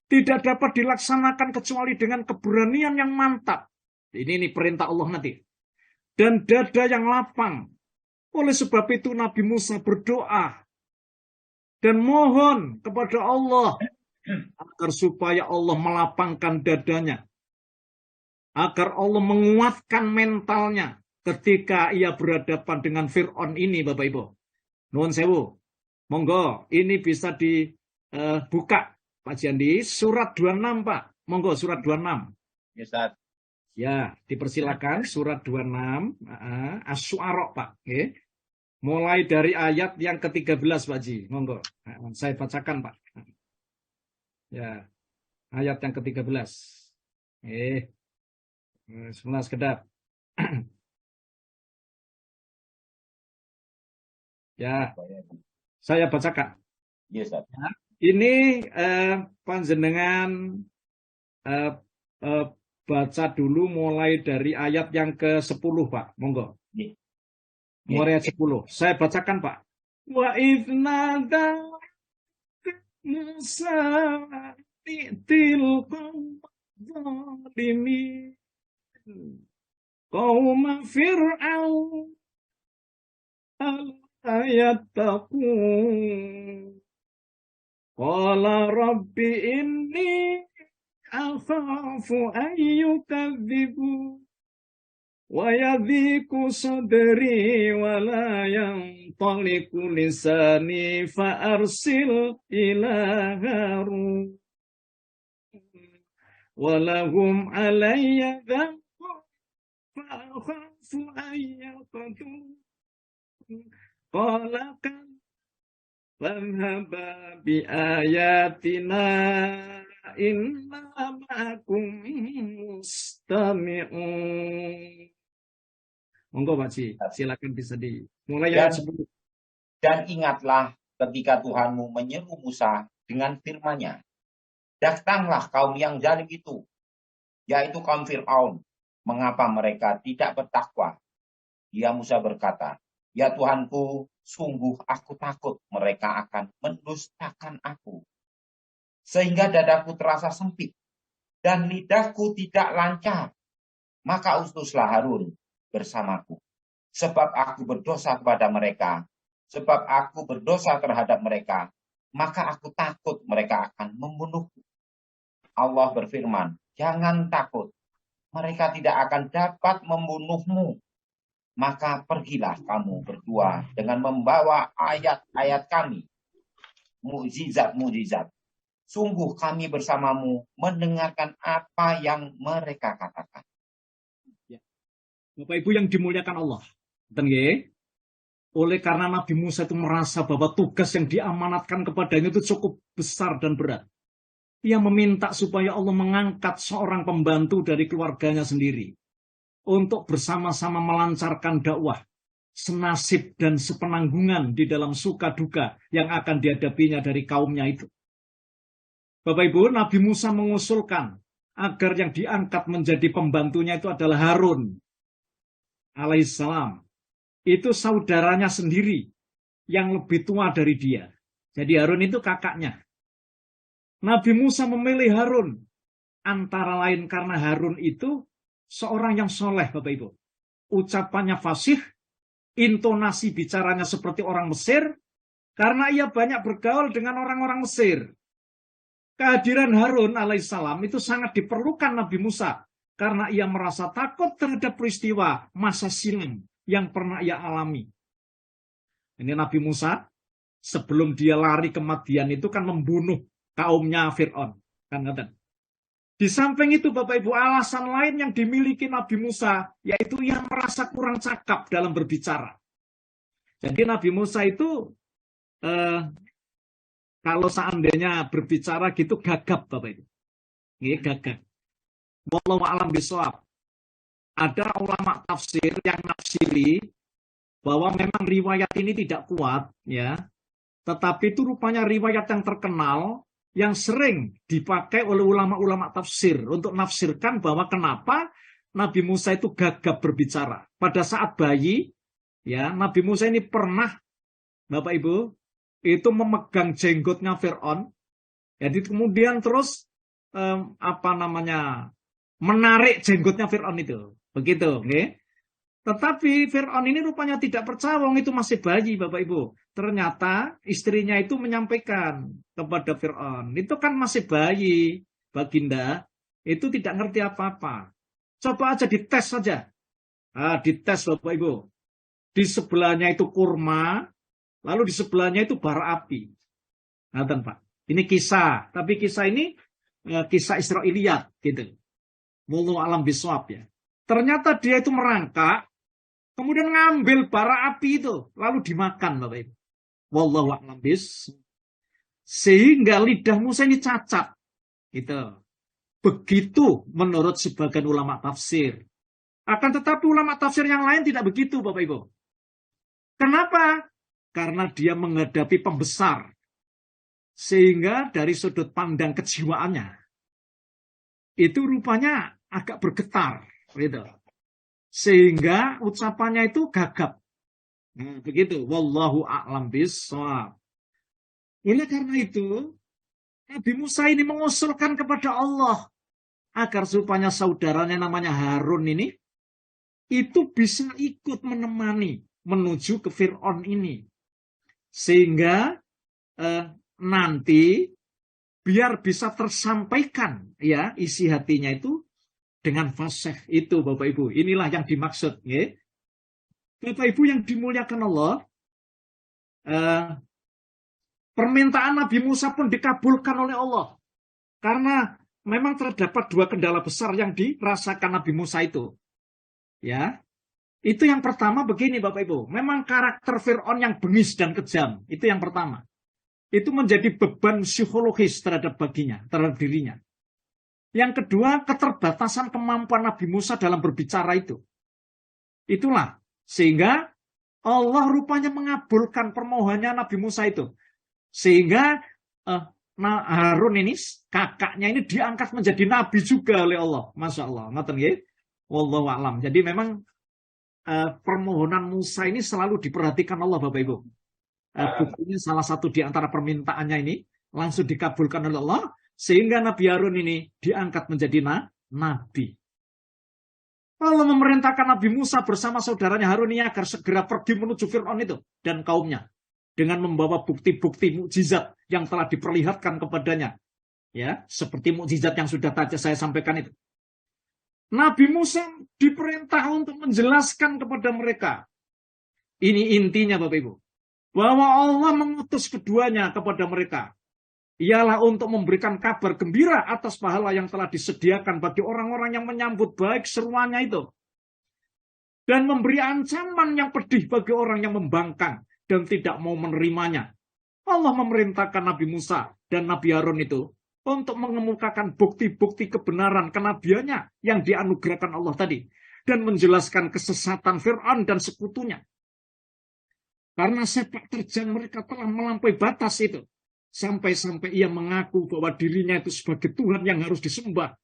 [SPEAKER 1] tidak dapat dilaksanakan kecuali dengan keberanian yang mantap. Ini perintah Allah nanti. Dan dada yang lapang. Oleh sebab itu Nabi Musa berdoa dan mohon kepada Allah agar supaya Allah melapangkan dadanya, agar Allah menguatkan mentalnya ketika ia berhadapan dengan Fir'aun ini, Bapak Ibu. Nuwun sewu. Monggo, ini bisa dibuka Pak Jandi, surat 26, Pak. Monggo, surat 26.
[SPEAKER 3] Ya, Ustaz.
[SPEAKER 1] Ya, dipersilakan surat 26, Asy-Syu'ara, Pak. Okay. Mulai dari ayat yang ke-13, Pak Ji. Monggo, saya bacakan, Pak. Ya, ayat yang ke-13. Sebentar sekedap. Ya, saya bacakan.
[SPEAKER 3] Ya, Ustaz.
[SPEAKER 1] Ini panjenengan baca dulu mulai dari ayat yang ke-10, Pak. Monggo. Mulai ayat 10. Saya bacakan, Pak. Wa idznada Musa tilqam zalimin qaum fir'aun ayattaqun qala rabbi inni akhafu an yukadzibun wa yadhiqu sadri wa la yantaliqu lisani fa arsil ila Harun wa lahum alayya dhanbun fa akhafu an yaqtulun qala kan fadhhaba bi ayatina inna ma'akum mustami'un. Monggo Pak Ci, silakan bisa dimulai ayat 10.
[SPEAKER 3] Dan ingatlah ketika Tuhanmu menyeru Musa dengan firman-Nya, datanglah kaum yang zalim itu, yaitu kaum Fir'aun. Mengapa mereka tidak bertakwa? Ya Musa berkata, ya Tuhanku, sungguh aku takut mereka akan mendustakan aku. Sehingga dadaku terasa sempit dan lidahku tidak lancar. Maka utuslah Harun bersamaku. Sebab aku berdosa kepada mereka. Sebab aku berdosa terhadap mereka. Maka aku takut mereka akan membunuhku. Allah berfirman, jangan takut. Mereka tidak akan dapat membunuhmu. Maka pergilah kamu berdua dengan membawa ayat-ayat kami. Mukjizat-mukjizat. Sungguh kami bersamamu mendengarkan apa yang mereka katakan.
[SPEAKER 1] Bapak Ibu yang dimuliakan Allah. Oleh karena Nabi Musa itu merasa bahwa tugas yang diamanatkan kepadanya itu cukup besar dan berat. Ia meminta supaya Allah mengangkat seorang pembantu dari keluarganya sendiri untuk bersama-sama melancarkan dakwah, senasib dan sepenanggungan di dalam suka duka yang akan dihadapinya dari kaumnya itu. Bapak Ibu, Nabi Musa mengusulkan agar yang diangkat menjadi pembantunya itu adalah Harun alaihissalam. Itu saudaranya sendiri yang lebih tua dari dia. Jadi Harun itu kakaknya. Nabi Musa memilih Harun antara lain karena Harun itu seorang yang soleh, Bapak Ibu. Ucapannya fasih, intonasi bicaranya seperti orang Mesir, karena ia banyak bergaul dengan orang-orang Mesir. Kehadiran Harun alaihissalam itu sangat diperlukan Nabi Musa, karena ia merasa takut terhadap peristiwa masa silam yang pernah ia alami. Ini Nabi Musa, sebelum dia lari ke Madian itu kan membunuh kaumnya Fir'aun. Di samping itu Bapak Ibu, alasan lain yang dimiliki Nabi Musa, yaitu ia merasa kurang cakap dalam berbicara. Jadi Nabi Musa itu kalau seandainya berbicara gitu gagap Bapak Ibu. Ini gagap. Wallahu a'lam bishawab. Ada ulama tafsir yang nafsiri bahwa memang riwayat ini tidak kuat, ya. Tetapi itu rupanya riwayat yang terkenal yang sering dipakai oleh ulama-ulama tafsir untuk nafsirkan bahwa kenapa Nabi Musa itu gagap berbicara. Pada saat bayi, ya, Nabi Musa ini pernah, Bapak Ibu, itu memegang jenggotnya Fir'aun. Jadi kemudian terus menarik jenggotnya Fir'aun itu. Begitu, oke? Tetapi Fir'aun ini rupanya tidak percaya, wong itu masih bayi, Bapak Ibu. Ternyata istrinya itu menyampaikan kepada Fir'aun, itu kan masih bayi, Baginda, itu tidak ngerti apa-apa. Coba aja dites saja. Dites Bapak Ibu. Di sebelahnya itu kurma, lalu di sebelahnya itu bara api. Ngerti, Pak. Ini kisah, tapi kisah ini kisah Israiliyat, gitu. Wallahu alam bisawab ya. Ternyata dia itu merangkak, kemudian ngambil bara api itu, lalu dimakan, Bapak Ibu. Wallahu a'lam bis. Sehingga lidah Musa ini cacat. Gitu. Begitu menurut sebagian ulama tafsir. Akan tetapi ulama tafsir yang lain tidak begitu, Bapak Ibu. Kenapa? Karena dia menghadapi pembesar. Sehingga dari sudut pandang kejiwaannya, itu rupanya agak bergetar. Gitu. Sehingga ucapannya itu gagap. Nah, begitu. Wallahu a'lam bishawab. Oleh karena itu, Nabi Musa ini mengusulkan kepada Allah agar supaya saudaranya namanya Harun ini itu bisa ikut menemani menuju ke Fir'aun ini. Sehingga nanti biar bisa tersampaikan ya isi hatinya itu dengan fasih itu, Bapak Ibu. Inilah yang dimaksud. Ya. Bapak Ibu yang dimuliakan Allah, permintaan Nabi Musa pun dikabulkan oleh Allah. Karena memang terdapat dua kendala besar yang dirasakan Nabi Musa itu. Ya, itu yang pertama begini Bapak Ibu. Memang karakter Fir'aun yang bengis dan kejam. Itu yang pertama. Itu menjadi beban psikologis terhadap dirinya. Yang kedua, keterbatasan kemampuan Nabi Musa dalam berbicara itu. Itulah. Sehingga Allah rupanya mengabulkan permohonannya Nabi Musa itu. Sehingga Harun ini, kakaknya ini diangkat menjadi nabi juga oleh Allah. Masya Allah. Wallahu a'lam. Jadi memang permohonan Musa ini selalu diperhatikan Allah, Bapak Ibu. Buktinya salah satu di antara permintaannya ini langsung dikabulkan oleh Allah. Sehingga Nabi Harun ini diangkat menjadi nabi. Allah memerintahkan Nabi Musa bersama saudaranya Harun ini agar segera pergi menuju Fir'aun itu dan kaumnya. Dengan membawa bukti-bukti mukjizat yang telah diperlihatkan kepadanya. Ya, seperti mukjizat yang sudah tadi saya sampaikan itu. Nabi Musa diperintah untuk menjelaskan kepada mereka. Ini intinya Bapak Ibu. Bahwa Allah mengutus keduanya kepada mereka. Ialah untuk memberikan kabar gembira atas pahala yang telah disediakan bagi orang-orang yang menyambut baik seruannya itu. Dan memberi ancaman yang pedih bagi orang yang membangkang dan tidak mau menerimanya. Allah memerintahkan Nabi Musa dan Nabi Harun itu untuk mengemukakan bukti-bukti kebenaran kenabiannya yang dianugerahkan Allah tadi. Dan menjelaskan kesesatan Fir'aun dan sekutunya. Karena sepak terjang mereka telah melampaui batas itu. Sampai-sampai ia mengaku bahwa dirinya itu sebagai Tuhan yang harus disembah.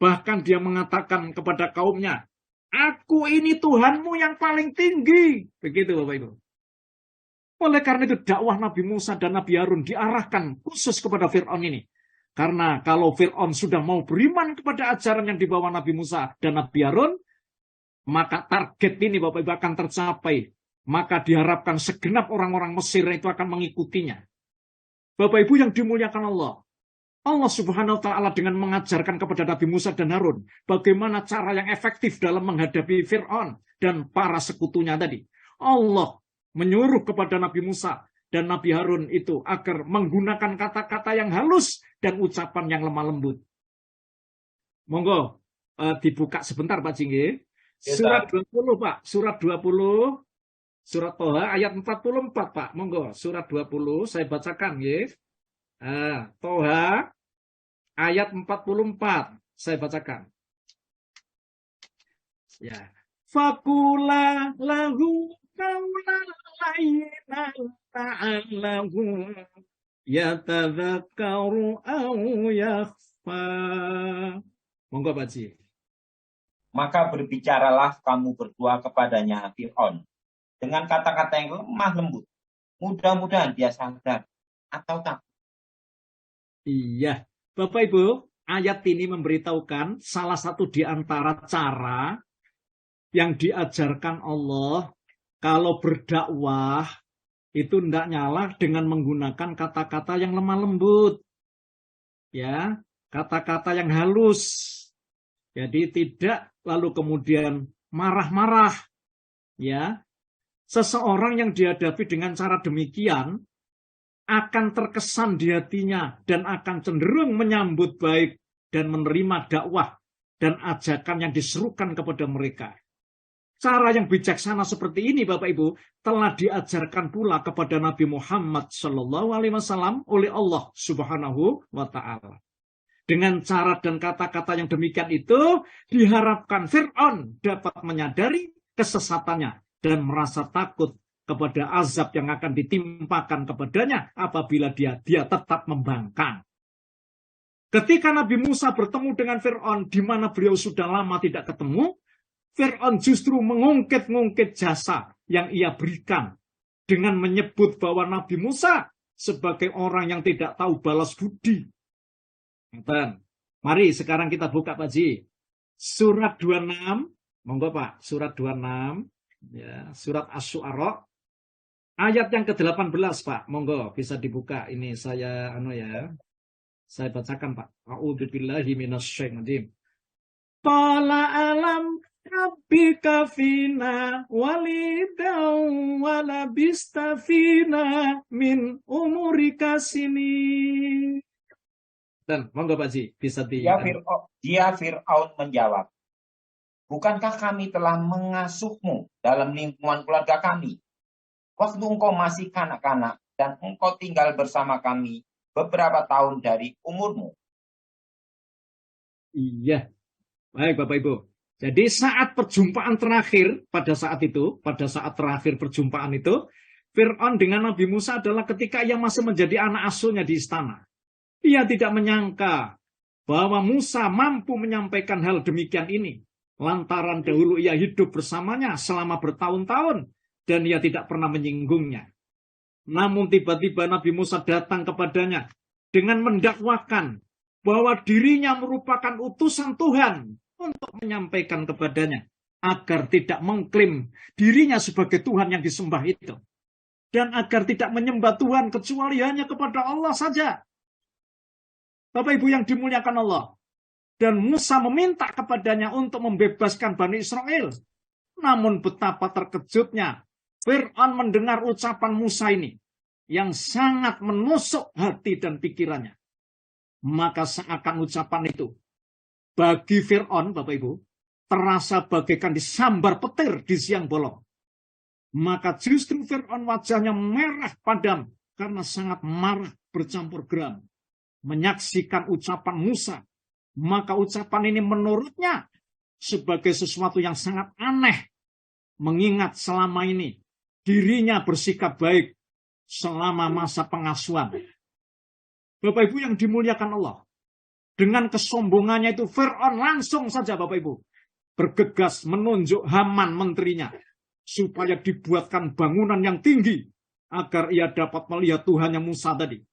[SPEAKER 1] Bahkan dia mengatakan kepada kaumnya, aku ini Tuhanmu yang paling tinggi. Begitu Bapak Ibu. Oleh karena itu dakwah Nabi Musa dan Nabi Harun diarahkan khusus kepada Fir'aun ini. Karena kalau Fir'aun sudah mau beriman kepada ajaran yang dibawa Nabi Musa dan Nabi Harun, maka target ini Bapak Ibu akan tercapai. Maka diharapkan segenap orang-orang Mesir itu akan mengikutinya. Bapak Ibu yang dimuliakan Allah. Allah Subhanahu wa Ta'ala dengan mengajarkan kepada Nabi Musa dan Harun bagaimana cara yang efektif dalam menghadapi Fir'aun dan para sekutunya tadi. Allah menyuruh kepada Nabi Musa dan Nabi Harun itu agar menggunakan kata-kata yang halus dan ucapan yang lemah lembut. Monggo dibuka sebentar Pak Jinggi. Surat 20 Pak, surat 20. Surat Toha ayat 44 Pak. Monggo, surat 20 saya bacakan ya. Toha ayat 44 saya bacakan. Ya. Fakula lahu qawlan layyinan la'allahu yatadzakkaru aw yakhfa. Monggo Pak Ji.
[SPEAKER 3] Maka berbicaralah kamu berdua kepadanya Fir'aun dengan kata-kata yang lemah lembut. Mudah-mudahan dia sadar atau takut.
[SPEAKER 1] Iya, Bapak Ibu, ayat ini memberitahukan salah satu di antara cara yang diajarkan Allah kalau berdakwah itu tidak nyala dengan menggunakan kata-kata yang lemah lembut. Ya, kata-kata yang halus. Jadi tidak lalu kemudian marah-marah. Ya, seseorang yang dihadapi dengan cara demikian akan terkesan di hatinya dan akan cenderung menyambut baik dan menerima dakwah dan ajakan yang diserukan kepada mereka. Cara yang bijaksana seperti ini, Bapak Ibu, telah diajarkan pula kepada Nabi Muhammad SAW oleh Allah Subhanahu wa Ta'ala. Dengan cara dan kata-kata yang demikian itu, diharapkan Fir'aun dapat menyadari kesesatannya dan merasa takut kepada azab yang akan ditimpakan kepadanya apabila dia tetap membangkang. Ketika Nabi Musa bertemu dengan Fir'aun, di mana beliau sudah lama tidak ketemu, Fir'aun justru mengungkit-ungkit jasa yang ia berikan dengan menyebut bahwa Nabi Musa sebagai orang yang tidak tahu balas budi. Mari sekarang kita buka Pak Ji. Surat 26, monggo Pak, surat 26, ya, surat Asy-Syu'ara, ayat yang ke-18 Pak, monggo bisa dibuka. Ini saya saya bacakan Pak. A'udzubillahi minasyaitonir rajim. Qala alam rabbika fina walidan walabista fina min umurika sini. Dan monggo Pak Ji, bisa di...
[SPEAKER 3] Dia Fir'aun menjawab, bukankah kami telah mengasuhmu dalam lingkungan keluarga kami? Waktu engkau masih kanak-kanak dan engkau tinggal bersama kami beberapa tahun dari umurmu.
[SPEAKER 1] Iya, baik Bapak Ibu. Jadi saat perjumpaan terakhir, pada saat terakhir perjumpaan itu, Fir'aun dengan Nabi Musa adalah ketika ia masih menjadi anak asuhnya di istana. Ia tidak menyangka bahwa Musa mampu menyampaikan hal demikian ini. Lantaran dahulu ia hidup bersamanya selama bertahun-tahun dan ia tidak pernah menyinggungnya. Namun tiba-tiba Nabi Musa datang kepadanya dengan mendakwakan bahwa dirinya merupakan utusan Tuhan untuk menyampaikan kepadanya agar tidak mengklaim dirinya sebagai Tuhan yang disembah itu. Dan agar tidak menyembah Tuhan kecuali hanya kepada Allah saja. Bapak Ibu yang dimuliakan Allah. Dan Musa meminta kepadanya untuk membebaskan Bani Israel. Namun betapa terkejutnya Fir'aun mendengar ucapan Musa ini yang sangat menusuk hati dan pikirannya. Maka seakan ucapan itu bagi Fir'aun, Bapak Ibu, terasa bagaikan disambar petir di siang bolong. Maka justru Fir'aun wajahnya merah padam karena sangat marah bercampur geram menyaksikan ucapan Musa. Maka ucapan ini menurutnya sebagai sesuatu yang sangat aneh, mengingat selama ini dirinya bersikap baik selama masa pengasuhan. Bapak Ibu yang dimuliakan Allah, dengan kesombongannya itu Fir'aun langsung saja Bapak Ibu bergegas menunjuk Haman menterinya supaya dibuatkan bangunan yang tinggi agar ia dapat melihat Tuhannya Musa tadi.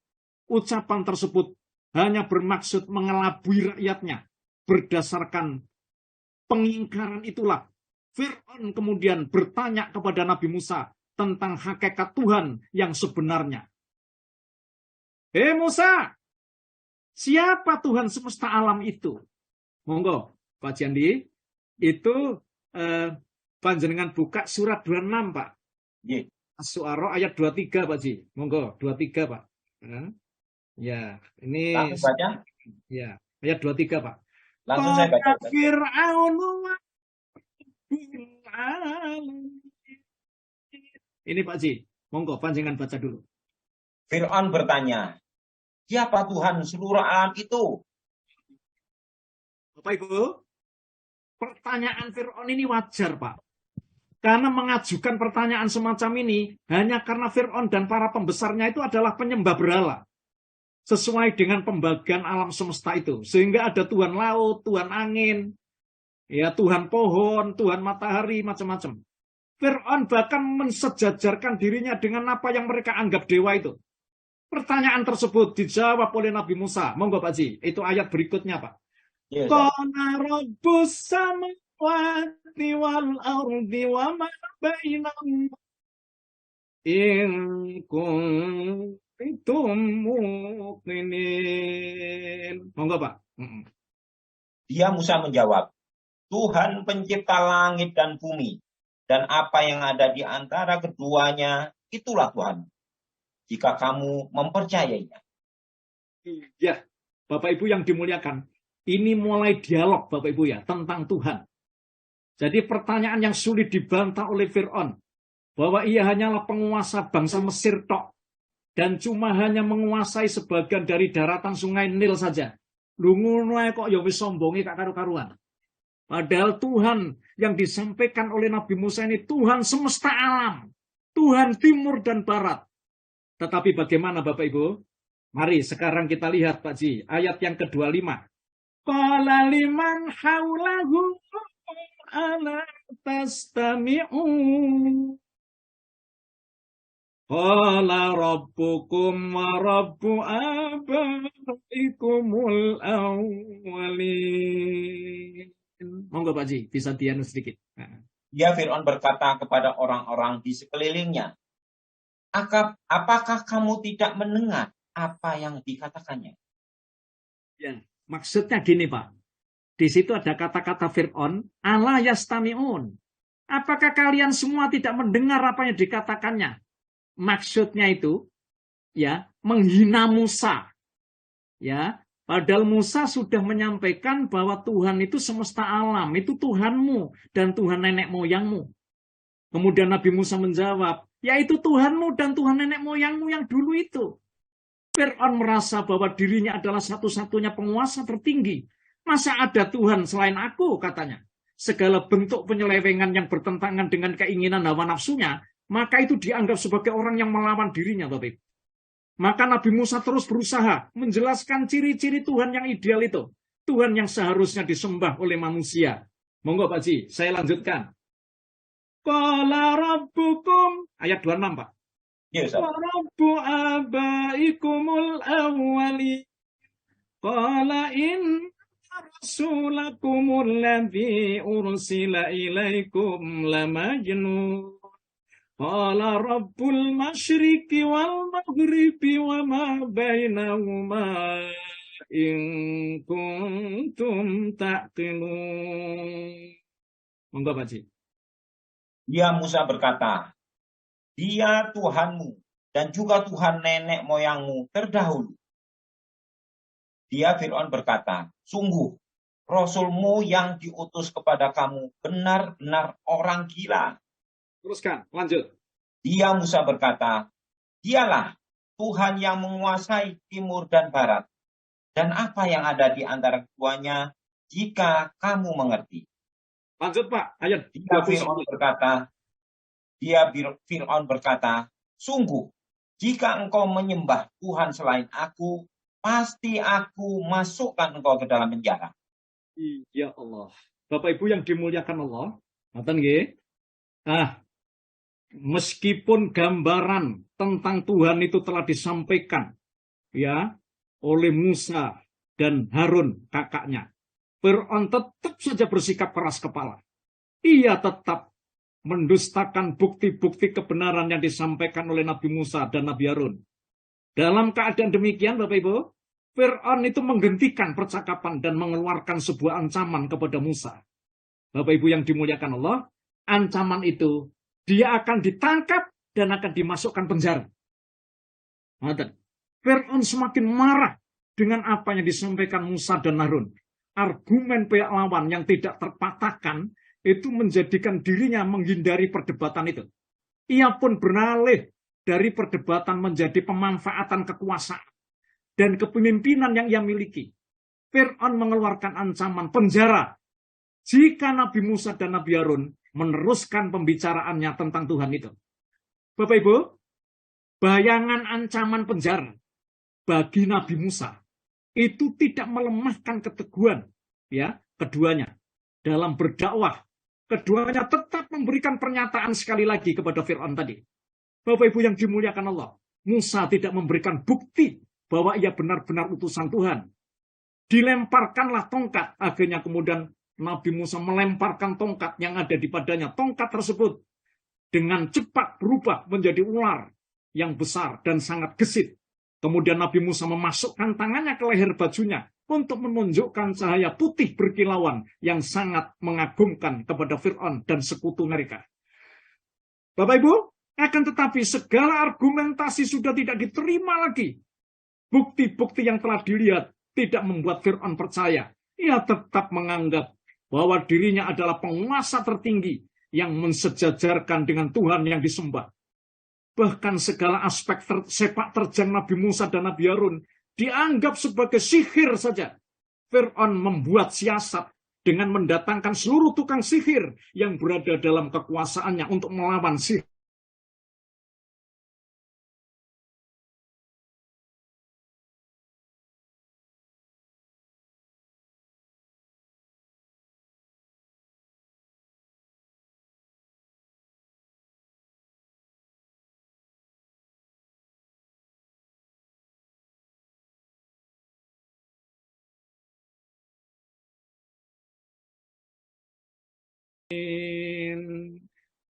[SPEAKER 1] Ucapan tersebut hanya bermaksud mengelabui rakyatnya. Berdasarkan pengingkaran itulah Fir'aun kemudian bertanya kepada Nabi Musa tentang hakikat Tuhan yang sebenarnya. Hei Musa, siapa Tuhan semesta alam itu? Monggo, Pak Jandi, itu panjenengan buka surat 26, Pak. Asy-Syu'ara ayat 23, Pak Ji. Monggo, 23, Pak. Ya, ini
[SPEAKER 3] baca.
[SPEAKER 1] Ya, ayat 23, Pak.
[SPEAKER 3] Langsung saya baca.
[SPEAKER 1] Ini Pak Ji, monggo panjenengan baca dulu.
[SPEAKER 3] Fir'aun bertanya, siapa Tuhan seluruh alam itu?
[SPEAKER 1] Bapak Ibu, pertanyaan Fir'aun ini wajar, Pak. Karena mengajukan pertanyaan semacam ini hanya karena Fir'aun dan para pembesarnya itu adalah penyembah berhala. Sesuai dengan pembagian alam semesta itu. Sehingga ada Tuhan laut, Tuhan angin, ya Tuhan pohon, Tuhan matahari, macam-macam. Fir'aun bahkan mensejajarkan dirinya dengan apa yang mereka anggap dewa itu. Pertanyaan tersebut dijawab oleh Nabi Musa. Monggo Pak Ji, itu ayat berikutnya Pak.
[SPEAKER 3] Ya, Ustaz.
[SPEAKER 1] Qala rabbus samawati wal ardi wa ma bainahuma in kuntum muqinin. Monggo Pak.
[SPEAKER 3] Dia Musa menjawab, Tuhan pencipta langit dan bumi, dan apa yang ada di antara keduanya, itulah Tuhan. Jika kamu mempercayainya.
[SPEAKER 1] Iya, Bapak Ibu yang dimuliakan. Ini mulai dialog Bapak Ibu ya, tentang Tuhan. Jadi pertanyaan yang sulit dibantah oleh Fir'aun, bahwa ia hanyalah penguasa bangsa Mesir tok, dan cuma hanya menguasai sebagian dari daratan sungai Nil saja. Lu ngono ae kok ya wis sombongi kak karu-karuan. Padahal Tuhan yang disampaikan oleh Nabi Musa ini Tuhan semesta alam, Tuhan timur dan barat. Tetapi bagaimana Bapak Ibu? Mari sekarang kita lihat Pak Ji, ayat yang ke-25. Qala liman haulahu ala tastami'un. Qala rabbukum wa rabbu abaikumul awwalin. Monggo Pak Ji, bisa dianu sedikit.
[SPEAKER 3] Ya, Fir'aun berkata kepada orang-orang di sekelilingnya, apakah kamu tidak mendengar apa yang dikatakannya?
[SPEAKER 1] Ya, maksudnya gini Pak. Di situ ada kata-kata Fir'aun, ala yastami'un. Apakah kalian semua tidak mendengar apa yang dikatakannya? Maksudnya itu, ya, menghina Musa. Ya, padahal Musa sudah menyampaikan bahwa Tuhan itu semesta alam, itu Tuhanmu dan Tuhan nenek moyangmu. Kemudian Nabi Musa menjawab, yaitu Tuhanmu dan Tuhan nenek moyangmu yang dulu itu. Fir'aun merasa bahwa dirinya adalah satu-satunya penguasa tertinggi. Masa ada Tuhan selain aku, katanya. Segala bentuk penyelewengan yang bertentangan dengan keinginan hawa nafsunya, maka itu dianggap sebagai orang yang melawan dirinya, Bapak. Maka Nabi Musa terus berusaha menjelaskan ciri-ciri Tuhan yang ideal itu. Tuhan yang seharusnya disembah oleh manusia. Monggo Pak Ji, saya lanjutkan. Qala rabbukum, ayat 26 Pak.
[SPEAKER 3] Ya, Ustaz.
[SPEAKER 1] Wa rabbu abaikumul awwali. Qala in rasulakumul ladzi ursila ilaikum lamajnun. Qala rabbul masyriqi wal maghribi wa ma bainahuma in kuntum ta'qilun. Monggo Pak Ji.
[SPEAKER 3] Dia Musa berkata, Dia Tuhanmu dan juga Tuhan nenek moyangmu terdahulu. Dia Fir'aun berkata, sungguh Rasulmu yang diutus kepada kamu benar-benar orang gila.
[SPEAKER 1] Teruskan, lanjut.
[SPEAKER 3] Dia Musa berkata, Dialah Tuhan yang menguasai timur dan barat. Dan apa yang ada di antara keduanya jika kamu mengerti.
[SPEAKER 1] Lanjut Pak, ayat
[SPEAKER 3] Dia Fir'aun berkata, sungguh jika engkau menyembah Tuhan selain aku, pasti aku masukkan engkau ke dalam penjara.
[SPEAKER 1] Ya Allah. Bapak Ibu yang dimuliakan Allah, ngoten nggih? Meskipun gambaran tentang Tuhan itu telah disampaikan ya oleh Musa dan Harun kakaknya, Fir'aun tetap saja bersikap keras kepala. Ia tetap mendustakan bukti-bukti kebenaran yang disampaikan oleh Nabi Musa dan Nabi Harun. Dalam keadaan demikian, Bapak Ibu, Fir'aun itu menghentikan percakapan dan mengeluarkan sebuah ancaman kepada Musa. Bapak Ibu yang dimuliakan Allah, ancaman itu dia akan ditangkap dan akan dimasukkan penjara. Fir'aun semakin marah dengan apa yang disampaikan Musa dan Harun. Argumen pihak lawan yang tidak terpatahkan itu menjadikan dirinya menghindari perdebatan itu. Ia pun beralih dari perdebatan menjadi pemanfaatan kekuasaan dan kepemimpinan yang ia miliki. Fir'aun mengeluarkan ancaman penjara jika Nabi Musa dan Nabi Harun meneruskan pembicaraannya tentang Tuhan itu. Bapak Ibu, bayangan ancaman penjara bagi Nabi Musa itu tidak melemahkan keteguhan ya keduanya dalam berdakwah. Keduanya tetap memberikan pernyataan sekali lagi kepada Fir'aun tadi. Bapak Ibu yang dimuliakan Allah, Musa tidak memberikan bukti bahwa ia benar-benar utusan Tuhan. Dilemparkanlah tongkat. Akhirnya kemudian Nabi Musa melemparkan tongkat yang ada di padanya. Tongkat tersebut dengan cepat berubah menjadi ular yang besar dan sangat gesit. Kemudian Nabi Musa memasukkan tangannya ke leher bajunya untuk menunjukkan cahaya putih berkilauan yang sangat mengagumkan kepada Fir'aun dan sekutu mereka. Bapak Ibu, akan tetapi segala argumentasi sudah tidak diterima lagi. Bukti-bukti yang telah dilihat tidak membuat Fir'aun percaya. Ia tetap menganggap bahwa dirinya adalah penguasa tertinggi yang mensejajarkan dengan Tuhan yang disembah. Bahkan segala aspek sepak terjang Nabi Musa dan Nabi Harun dianggap sebagai sihir saja. Fir'aun membuat siasat dengan mendatangkan seluruh tukang sihir yang berada dalam kekuasaannya untuk melawan sihir.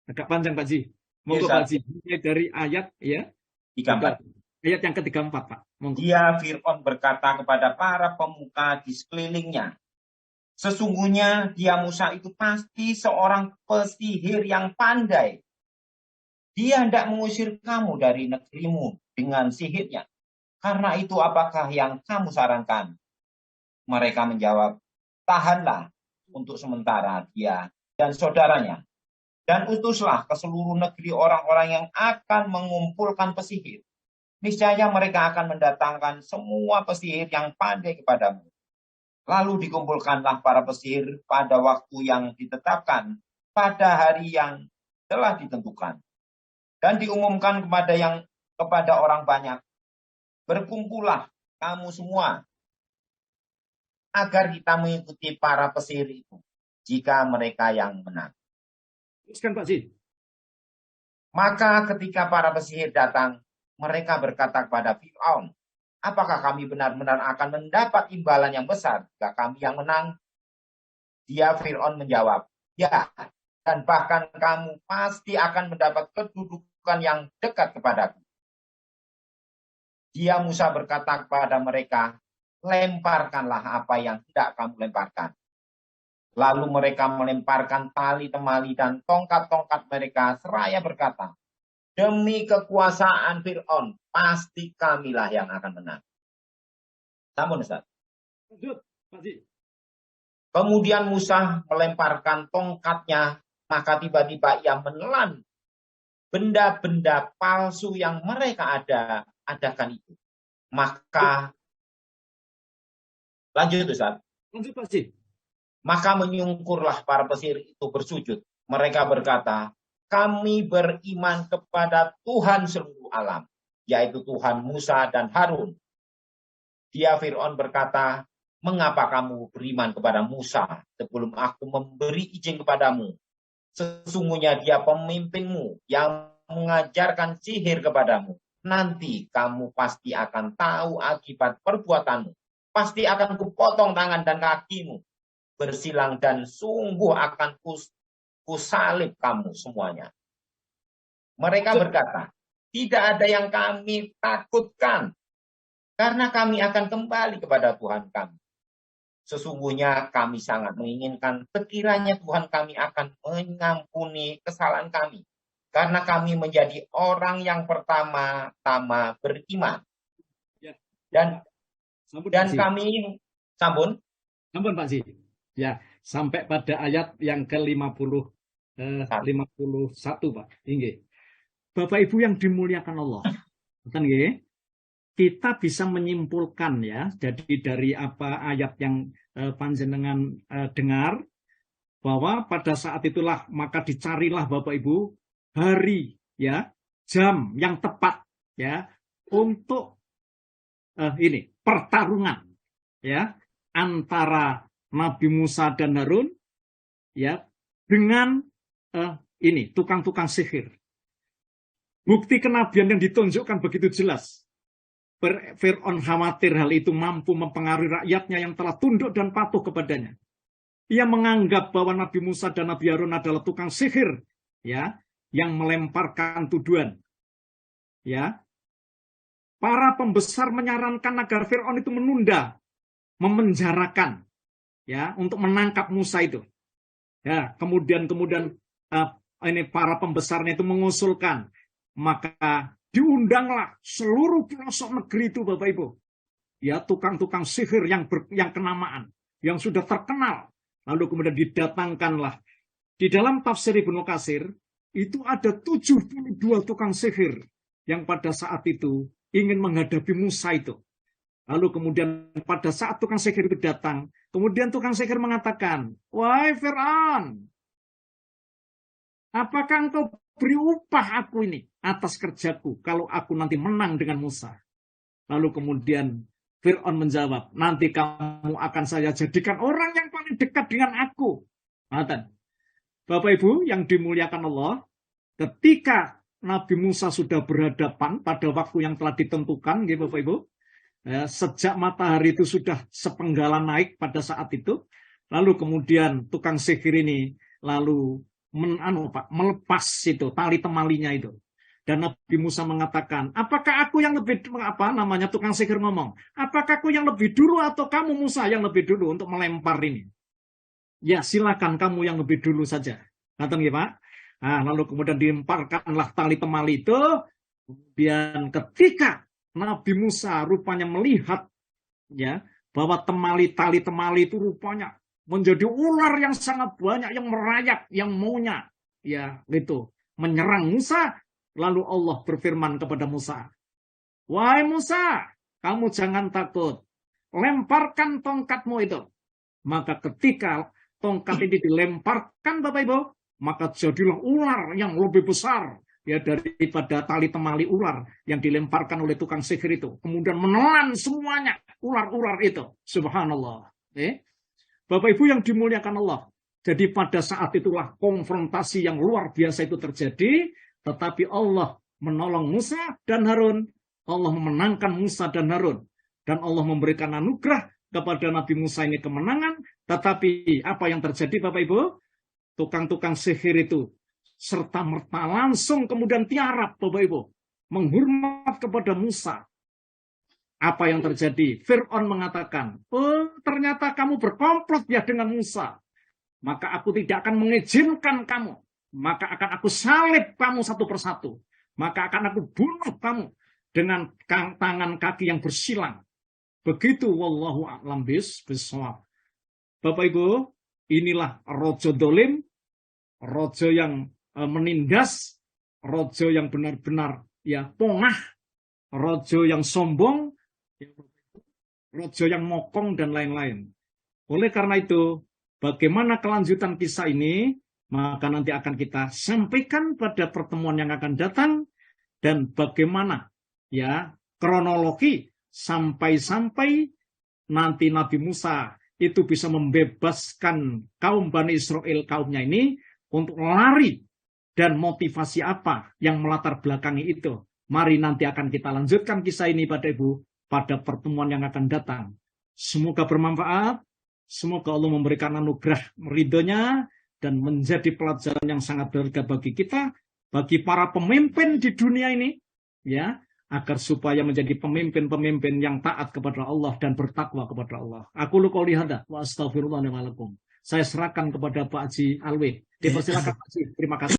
[SPEAKER 1] Agak panjang Pak Ji. Monggo Pak Ji. Dari ayat ya
[SPEAKER 3] 34.
[SPEAKER 1] Ayat yang ke-34 Pak. Monggo.
[SPEAKER 3] Dia Fir'aun berkata kepada para pemuka di sekelilingnya, sesungguhnya dia Musa itu pasti seorang pesihir yang pandai. Dia hendak mengusir kamu dari negerimu dengan sihirnya. Karena itu apakah yang kamu sarankan? Mereka menjawab, tahanlah untuk sementara dia dan saudaranya. Dan utuslah ke seluruh negeri orang-orang yang akan mengumpulkan pesihir. Niscaya mereka akan mendatangkan semua pesihir yang pandai kepadamu. Lalu dikumpulkanlah para pesihir pada waktu yang ditetapkan, pada hari yang telah ditentukan. Dan diumumkan kepada orang banyak, berkumpullah kamu semua, agar kita mengikuti para pesihir itu, jika mereka yang menang.
[SPEAKER 1] Teruskan Pak Ji.
[SPEAKER 3] Maka ketika para pesihir datang, mereka berkata kepada Fir'aun, apakah kami benar-benar akan mendapat imbalan yang besar jika kami yang menang? Dia Fir'aun menjawab, ya, dan bahkan kamu pasti akan mendapat kedudukan yang dekat kepadaku. Dia Musa berkata kepada mereka, lemparkanlah apa yang tidak kamu lemparkan. Lalu mereka melemparkan tali temali dan tongkat-tongkat mereka seraya berkata, demi kekuasaan Fir'aun, pasti kamilah yang akan menang. Sampun, Ustaz. Kemudian Musa melemparkan tongkatnya, maka tiba-tiba ia menelan benda-benda palsu yang mereka adakan itu. Maka, lanjut Ustaz.
[SPEAKER 1] Lanjut Pak Ji.
[SPEAKER 3] Maka menyungkurlah para pesihir itu bersujud. Mereka berkata, kami beriman kepada Tuhan seluruh alam, yaitu Tuhan Musa dan Harun. Dia Fir'aun berkata, mengapa kamu beriman kepada Musa sebelum aku memberi izin kepadamu? Sesungguhnya dia pemimpinmu yang mengajarkan sihir kepadamu. Nanti kamu pasti akan tahu akibat perbuatanmu. Pasti akan kupotong tangan dan kakimu. Bersilang dan sungguh akan kusalib kamu semuanya. Mereka berkata, tidak ada yang kami takutkan, karena kami akan kembali kepada Tuhan kami. Sesungguhnya kami sangat menginginkan sekiranya Tuhan kami akan mengampuni kesalahan kami, karena kami menjadi orang yang pertama-tama beriman. Dan kami Sampun
[SPEAKER 1] Pak Ji. Ya, sampai pada ayat yang ke-51 Pak. Inggih. Bapak Ibu yang dimuliakan Allah. Kita bisa menyimpulkan ya, jadi dari apa ayat yang panjenengan dengar, bahwa pada saat itulah maka dicarilah Bapak Ibu hari ya, jam yang tepat ya untuk pertarungan ya antara Nabi Musa dan Harun ya dengan tukang-tukang sihir. bukti kenabian yang ditunjukkan begitu jelas. Fir'aun khawatir hal itu mampu mempengaruhi rakyatnya yang telah tunduk dan patuh kepadanya. Ia menganggap bahwa Nabi Musa dan Nabi Harun adalah tukang sihir, ya, yang melemparkan tuduhan. Ya, para pembesar menyarankan agar Fir'aun itu menunda, memenjarakan, ya, untuk menangkap Musa itu. Ya, kemudian ini para pembesarnya itu mengusulkan, maka diundanglah seluruh pelosok negeri itu, Bapak Ibu. Ya, tukang-tukang sihir yang kenamaan, yang sudah terkenal. Lalu kemudian didatangkanlah. Di dalam tafsir Ibnu Katsir, itu ada 72 tukang sihir yang pada saat itu ingin menghadapi Musa itu. Lalu kemudian pada saat tukang sihir itu datang, kemudian tukang sihir mengatakan, "Wahai Fir'aun, apakah engkau beri upah aku ini atas kerjaku kalau aku nanti menang dengan Musa?" Lalu kemudian Fir'aun menjawab, "Nanti kamu akan saya jadikan orang yang paling dekat dengan aku." Bapak Ibu yang dimuliakan Allah, ketika Nabi Musa sudah berhadapan pada waktu yang telah ditentukan, gitu Bapak Ibu, ya, sejak matahari itu sudah sepenggalan naik pada saat itu, lalu kemudian tukang sihir ini lalu melepas itu tali temalinya itu. Dan Nabi Musa mengatakan, apakah aku yang lebih, tukang sihir ngomong, apakah aku yang lebih dulu atau kamu Musa yang lebih dulu untuk melempar ini? Ya silakan kamu yang lebih dulu saja. Ngerti ya Pak? Nah, lalu kemudian dilemparkanlah tali temali itu. Kemudian ketika Nabi Musa rupanya melihat, ya, bahwa tali temali itu rupanya menjadi ular yang sangat banyak, yang merayap, yang maunya, ya, itu menyerang Musa. Lalu Allah berfirman kepada Musa, "Wahai Musa, kamu jangan takut. Lemparkan tongkatmu itu." Maka ketika tongkat ini dilemparkan, Bapak Ibu, maka jadilah ular yang lebih besar, ya, daripada tali temali ular yang dilemparkan oleh tukang sihir itu. Kemudian menelan semuanya ular-ular itu. Subhanallah. Bapak Ibu yang dimuliakan Allah. Jadi pada saat itulah konfrontasi yang luar biasa itu terjadi. Tetapi Allah menolong Musa dan Harun. Allah memenangkan Musa dan Harun. Dan Allah memberikan anugerah kepada Nabi Musa ini kemenangan. Tetapi apa yang terjadi Bapak Ibu? Tukang-tukang sihir itu serta-merta langsung kemudian tiarap Bapak Ibu. Menghormat kepada Musa. Apa yang terjadi? Fir'aun mengatakan, "Oh, ternyata kamu berkomplot ya dengan Musa. Maka aku tidak akan mengizinkan kamu. Maka akan aku salib kamu satu persatu. Maka akan aku bunuh kamu dengan tangan kaki yang bersilang." Begitu wallahu a'lam bishawab. Bapak Ibu, inilah rojo dolim, rojo yang menindas, rojo yang benar-benar ya pongah, rojo yang sombong, rojo yang mokong dan lain-lain. Oleh karena itu, bagaimana kelanjutan kisah ini? Maka nanti akan kita sampaikan pada pertemuan yang akan datang, dan bagaimana ya kronologi sampai nanti Nabi Musa itu bisa membebaskan kaum Bani Israel, kaumnya ini, untuk lari, dan motivasi apa yang melatar belakangi itu. Mari nanti akan kita lanjutkan kisah ini pada Ibu pada pertemuan yang akan datang. Semoga bermanfaat, semoga Allah memberikan anugerah ridhonya dan menjadi pelajaran yang sangat berharga bagi kita, bagi para pemimpin di dunia ini, ya, agar supaya menjadi pemimpin-pemimpin yang taat kepada Allah dan bertakwa kepada Allah. Aku qouli hadza wa astaghfirullah li wa lakum. Saya serahkan kepada Pak Haji Alwi. Dipersilakan Pak Haji. Terima kasih.